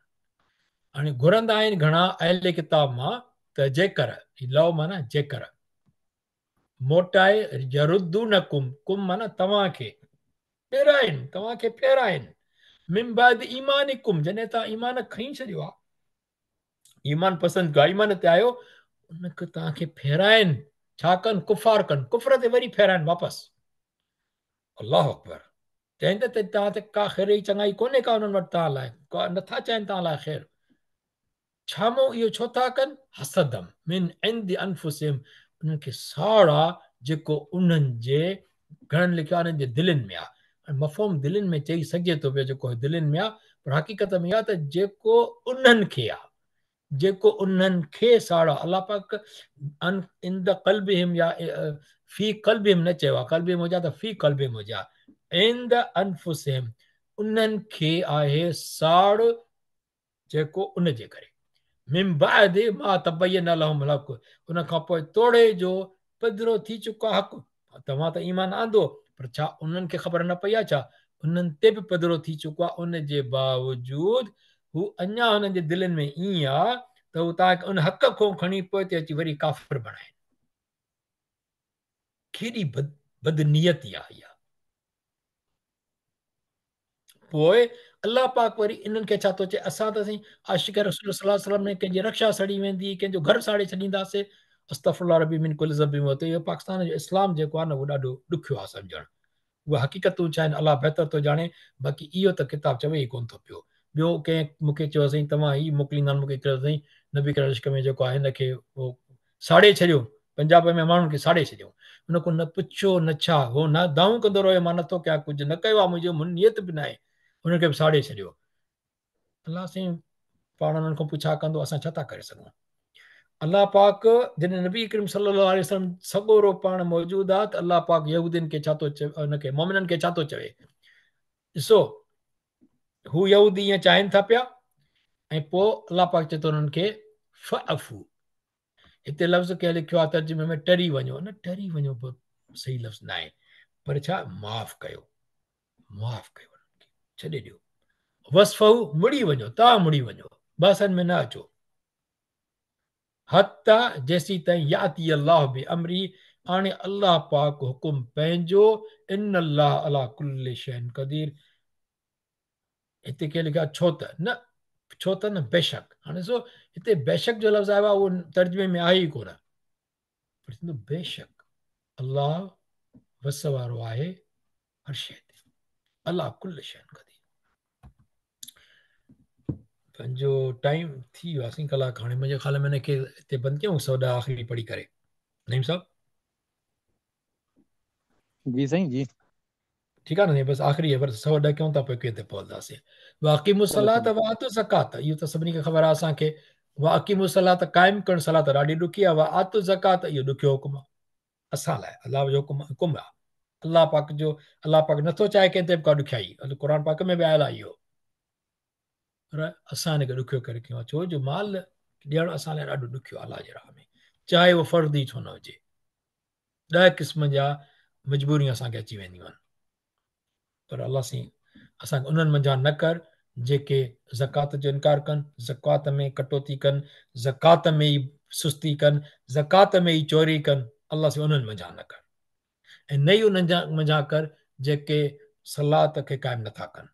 हाणे घुरंदा आहिनि घणा अहले किताब मां त जेकर लव माना जेकर मोटाए जरुदू न कुम माना तव्हांखे फेराइनि तव्हांखे फेराइनि मिमबाद ईमान कुम जॾहिं तव्हां ईमान खणी छॾियो आहे ईमान पसंदि कयो ईमान ते आयो उनखे तव्हांखे फेराइनि छा कनि कुफ़ार कनि कुफर ते वरी फेराइनि वापसि अलाह अकबर चवनि त तव्हां ते का ख़ैर जी चङाई कोन्हे का उन्हनि वटि तव्हां लाइ नथा चाहिनि तव्हां लाइ ख़ैर छामो इहो छो था कनि हसदम मिन इंद अनफुसिम उन्हनि खे साड़ आहे जेको उन्हनि जे घणनि लिखियो आहे उन्हनि जे दिलनि में आहे मफ़हूम दिलनि में चई सघिजे थो पियो जेको दिलनि में आहे पर हक़ीक़त में इहा त जेको उन्हनि खे आहे जेको उन्हनि खे साड़ आहे अलाह पाक इंद क़ल्बिहिम या फी क़ल्बिहिम न चयो आहे क़ल्बिहिम हुजे त फी क़ल्बिहिम हुजे इंद अनफुसिम उन्हनि खे आहे साड़ जेको उन जे करे मिमबाद मां तबयन लहुम हक़ उन खां पोइ तोड़े जो पधिरो थी चुको आहे हक़ तव्हां त ईमान आंदो पर छा उन्हनि खे ख़बर न पई आहे छा उन्हनि ते बि पधिरो थी चुको आहे उन जे बावजूद हू अञा हुननि जे दिलनि में ईअं आहे त हू तव्हांखे उन हक़ खां खणी पोइ ते अची वरी काफ़िर बणाइनि केॾी बदनियती आहे इहा पोइ अलाह पाक वरी इन्हनि खे छा थो चए असां त साईं आशिक़ रसूल सल्लल्लाहु अलैहि वसल्लम में कंहिंजी रक्षा सड़ी वेंदी कंहिंजो घर साड़े छॾींदासीं अस्तगफुरुल्लाह रब्बी मिन कुल्लि ज़ंबिन त इहो पाकिस्तान जो इस्लाम जेको आहे न उहो ॾाढो ॾुखियो आहे सम्झणु उहा हक़ीक़तूं छा आहिनि अलाह बहितर थो ॼाणे बाक़ी इहो त किताबु चवे ई कोन थो पियो ॿियो कंहिं मूंखे चयो साईं तव्हां ही मोकिलींदा मूंखे कयो साईं नबी करीम इश्क में जेको आहे हिनखे उहो साड़े छॾियो पंजाब में माण्हुनि खे साड़े छॾियो हुन को न पुछो न छा हो न दाऊं कंदो रहियो मां नथो कयां कुझु न कयो आहे मुंहिंजो नियत बि न आहे हुनखे बि साड़े छॾियो अलाह साईं पाण हुननि खां पुछा कंदो असां छा था करे सघूं अलाह पाक जॾहिं नबी करीम सल्लल्लाहु अलैहि वसल्लम सॻोरो पाण मौजूदु आहे त अलाह पाक यहूदियुनि खे छा थो चए हुनखे मोमिननि खे छा थो चवे ॾिसो हू यहूदी ईअं चाहिनि था पिया ऐं पोइ अलाह पाक चए थो हुननि खे फ़अफ़ू हिते लफ़्ज़ कंहिं लिखियो आहे तर्जुमे में टरी वञो न टरी वञो बि सही लफ़्ज़ न आहे पर छा माफ़ कयो छॾे ॾियो वसफ़ऊ मुड़ी वञो तव्हां मुड़ी वञो बसनि में न अचो हता जेसी ताईं याती अल्लाह बि अमरी हाणे अलाह पाक हुकुम पंहिंजो इन अल्लाह अला कुल्ल शैइन क़दीर हिते कंहिं लिखियो आहे छो त न छो त न बेशक हाणे ॾिसो हिते बेशक जो लफ़्ज़ आयो आहे उहो तर्जुमे में आहे ई कोन पर बेशक अल्लाह वस वारो आहे हर शइ ते अलाह कुल्ल शैइन क़दीर पंहिंजो टाइम थी वियो आहे कलाक हाणे मुंहिंजे ख़्याल में हिनखे हिते बंदि कयूं 110 आख़िरी पढ़ी करे नईम साहब जी साईं जी ठीकु आहे न बसि आख़िरी आहे बसि 110 कयूं था पोइ किते पहुंदासीं वाक़ी मुसलात वातु ज़कात इहो त सभिनी खे ख़बर आहे असांखे वाक़ी मुसलात क़ाइमु करणु सलात ॾाढी ॾुखी आहे आतु ज़कात इहो ॾुखियो हुकुम आहे असां लाइ अलाह जो हुकुम आहे अलाह पाक जो अलाह पाक नथो चाहे कंहिं ते बि का ॾुखियाई, क़ुर पाक में बि आयल आहे इहो, पर असां हिनखे ॾुखियो करे कयूं, छो जो माल ॾियणु असां लाइ ॾाढो ॾुखियो आहे अलाह जे राह में, चाहे उहो फ़र्ज़ ई छो न हुजे। 10 क़िस्म जा मजबूरियूं असांखे अची वेंदियूं आहिनि, पर अलाह साईं असांखे उन्हनि मंझां न कर जेके ज़कात जो इनकार कनि, ज़कात में कटौती कनि, ज़कात में ई सुस्ती कनि, ज़कात में ई चोरी कनि, अलाह साईं उन्हनि मंझां न कर। ऐं न ई उन्हनि मंझां कर जेके सलात खे क़ाइमु नथा कनि,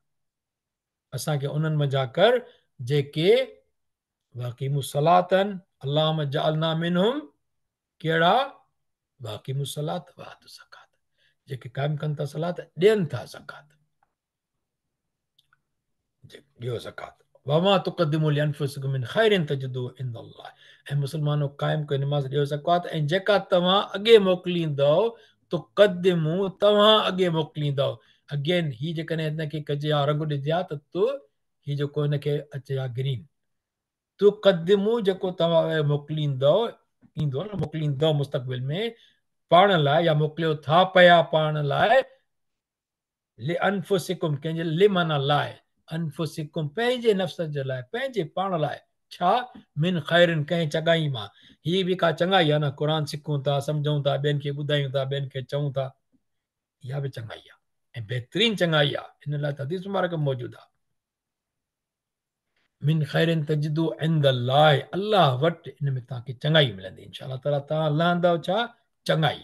असांखे उन्हनि मंझां कर जेके वाक़िमु सलातन अल्लाहुम्मा जअलना मिनहुम, कहिड़ा वाक़िमु सलात व आतु ज़कात, जेके क़ाइमु कनि था सलात, ॾियनि था ज़कात, ॾियो ज़कात। वमा तुक़द्दिमू लिअन्फुसिकुम मिन ख़ैरिन तजिदूहु इंदल्लाह, ऐं मुस्लमानो क़ाइमु कयो निमाज़, ॾियो ज़कात, ऐं जेका तव्हां अॻे मोकिलींदव तुक़द्दिमू, तव्हां अॻे मोकिलींदव, अगेन ही जेकॾहिं हिनखे कजे हा रंग ॾिजे हा त तू ही जेको हिनखे अचे हा ग्रीन, तुक़द्दिमू जेको तव्हां मोकिलींदव, ईंदो न मोकिलींदव मुस्तक़बिल में पाण लाइ, या मोकिलियो था पिया पाण लाइ, लिअन्फुसिकुम, कंहिंजे लि माना लाइ, अनफुसिकुम पंहिंजे नफ़्स जे लाइ, पंहिंजे पाण लाइ, छा मिन ख़ैरिन, कंहिं चङाई मां, हीअ बि का चङाई आहे न, क़ुर सिखूं था, सम्झूं था, ॿियनि खे ॿुधायूं था, ॿियनि खे चऊं था, इहा बि चङाई आहे ऐं बहितरीन चङाई आहे, हिन लाइ त हदीस मुबारक मौजूदु आहे, मिन ख़ैरिन तजिदू इंदल्लाह, अल्लाह वटि इन में तव्हांखे चङाई मिलंदी इंशाअल्लाह ताला, तव्हां लहंदव छा चङाई,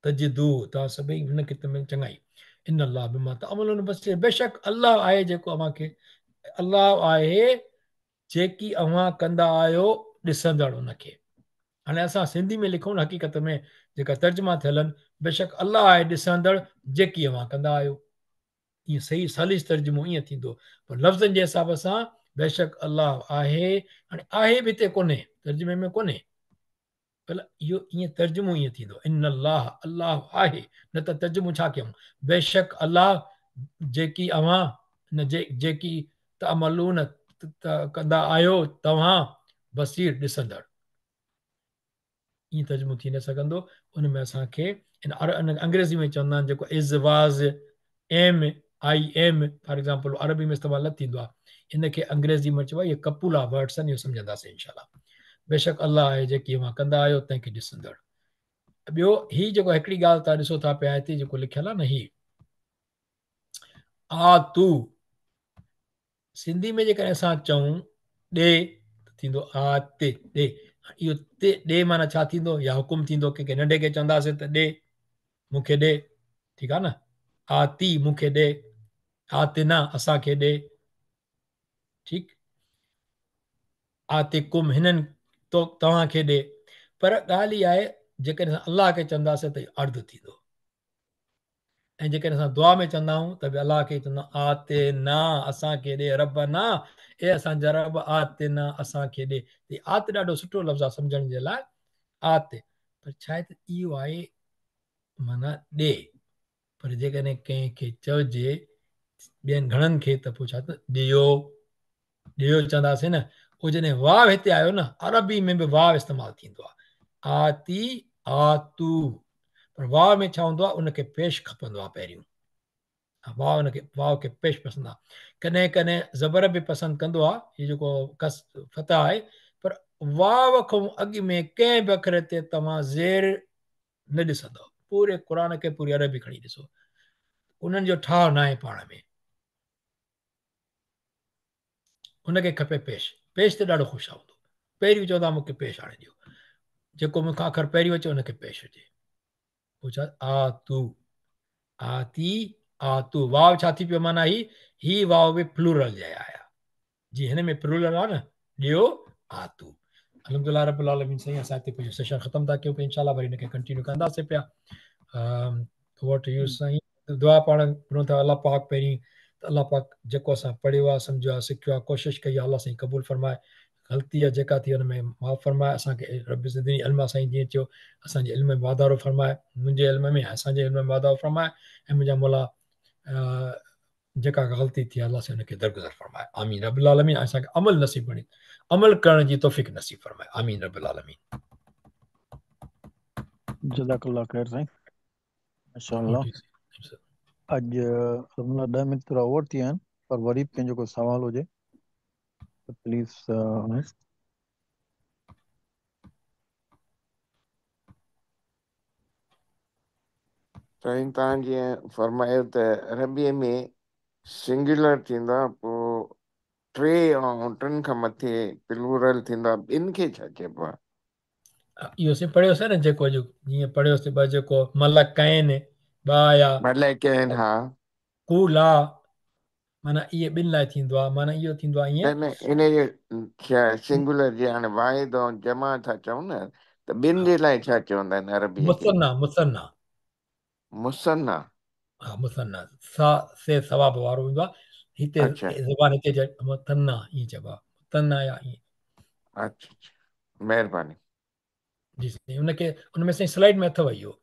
तजिदू तव्हां सभई हिनखे तमें चङाई, इन अल्लाह बिमा तअमलून बसीर, बेशक अल्लाह आहे जेको अव्हांखे, अल्लाह आहे जेकी अव्हां कंदा आहियो ॾिसंदड़ उनखे। हाणे असां सिंधी में लिखूं न, हक़ीक़त में जेका तर्जुमा थियल आहिनि, बेशक अल्लाह आहे ॾिसंदड़ जेकी अव्हां कंदा आहियो, ईअं सही सलीस तर्जुमो ईअं थींदो, पर लफ़्ज़नि जे हिसाब सां बेशक अल्लाह आहे, हाणे आहे बि हिते कोन्हे, तर्जुमे में कोन्हे, भला इहो ईअं तर्जुमो ईअं थींदो, इन अल्लाह, अल्लाह आहे, न त तर्जुमो छा कयूं, बेशक अल्लाह जेकी अव्हां न जेकी तअमलून कंदा आहियो तव्हां, बसीर ॾिसंदड़, ईअं तर्जुमो थी न सघंदो। उन में असांखे अंग्रेज़ी में चवंदा आहिनि जेको is was am I am for example, अरबी में इस्तेमालु न थींदो आहे, इनखे अंग्रेज़ी में चइबो आहे इहे कपूला वर्ड्स आहिनि, इहो सम्झंदासीं इंशाअल्लाह। बेशक अल्लाह आहे जेकी अव्हां कंदा आहियो तंहिंखे ॾिसंदड़। ॿियो ही जेको हिकिड़ी ॻाल्हि तव्हां ॾिसो था पिया हिते जेको लिखियलु आहे न, ही आ तू, सिंधी में जेकॾहिं असां चऊं ॾे थींदो आ ते ॾे, इहो ते ॾे माना छा थींदो, या हुकुम थींदो, कंहिंखे नंढे खे चवंदासीं त ॾे मूंखे ॾे, ठीकु आहे न, आती मूंखे ॾे, आतिना असांखे ॾे, ठीकु, आते कुम हिननि तो तव्हांखे ॾे, पर ॻाल्हि इहा आहे जेकॾहिं असां अलाह खे चवंदासीं त इहो अर्ध थींदो, ऐं जेकॾहिं असां दुआ में चवंदा आहियूं त बि अलाह खे चवंदा आते ना असांखे ॾे, रब ना, ए असांजा रब आते ना असांखे ॾे, आत ॾाढो सुठो लफ़्ज़ आहे सम्झण जे लाइ, आते, पर छा आहे त इहो आहे माना ॾे, पर जेकॾहिं कंहिंखे चइजे ॿियनि घणनि खे त पोइ छा त ॾियो, ॾियो चवंदासीं न, उहो जॾहिं वाव हिते आयो न, अरबी में बि वाव इस्तेमालु थींदो आहे, आती आतू, पर वाव में छा हूंदो आहे, उनखे पेश खपंदो आहे पहिरियों, वाव खे पेश पसंदि आहे, कॾहिं कॾहिं ज़बर बि पसंदि कंदो आहे, हीअ जेको कस फतह आहे, पर वाव खां अॻु में कंहिं बि अख़र ते तव्हां ज़ेर न ॾिसंदव, पूरे क़ुर खे पूरी अरबी खणी ॾिसो, उन्हनि जो ठाह न आहे पाण में, उनखे खपे पेश, पेश त ॾाढो ख़ुशि हूंदो, पहिरियों चवंदा मूंखे पेश आणे ॾियो, जेको मूंखां अख़र पहिरियों अचे उनखे पेश हुजे, पोइ छा आ तू, आती आतू, वाव छा थी पियो माना ही वाव बि प्लूरल जा आया, जी हिन में प्लूरल आहे न, ॾियो आतू। अल्हम्दुलिल्लाह रब्बिल आलमीन, साईं असां हिते पंहिंजो सेशन ख़तमु था कयूं, इंशाअल्लाह वरी हिनखे कंटिन्यू कंदासीं पिया। वॉट यू साईं, दुआ पाण घुरूं था अलाह पाक पहिरीं, त अलाह पाक जेको असां पढ़ियो आहे, सम्झो आहे, सिखियो आहे, कोशिशि कई आहे, अलाह साईं क़बूल फरमाए, ग़लती आहे जेका थी हुन में माफ़ फरमाए, असांखे रब ज़िदनी इल्म साईं जीअं चयो, असांजे इल्म में वाधारो फरमाए, मुंहिंजे इल्म में असांजे इल्म में वाधारो फरमाए, ऐं मुंहिंजा मौला जेका ग़लती थी आहे अलाह साईं हुनखे दरगुज़र फरमाए, आमीन रब्बिल आलमीन, असांखे अमल नसीब बणी, अमल करण जी तौफ़ीक़ नसीब फरमाए, आमीन रब्बिल आलमीन। जज़ाकल्लाह ख़ैर साईं। माशाल्लाह। अॼु अलहमदिल्ला 10 मिंट थोरा ओवर थी विया आहिनि, पर वरी बि कंहिंजो को सवाल हुजे त प्लीज़। साईं तव्हां जीअं फरमायो त अरबीअ में सिंगुलर थींदो आहे, पोइ टे ऐं टिनि खां मथे प्लूरल थींदो आहे, ॿिनि खे छा चइबो आहे? इहो से पढ़ियोसीं न, जेको जीअं पढ़ियोसीं ॿ, जेको मलक आहिनि ॿ आया, भले कहिनि, हा। कूला, माना इहे ॿिनि लाइ थींदो आहे, माना इहो थींदो आहे ईअं। न इन जे छा सिंगुलर जे हाणे वाहिद ऐं जमा था चऊं न, त ॿिनि जे लाइ छा चवंदा आहिनि अरबीअ में? Muthanna, Muthanna. मुसन्ना। हा, मुसन्ना सा से सवाब वारो हूंदो आहे। हिते अच्छा ज़बान हिते मुसन्ना ईअं चइबो आहे, मुसन्ना या ईअं। अच्छा, महिरबानी। जी साईं, हुनखे हुन में साईं स्लाइड में अथव इहो।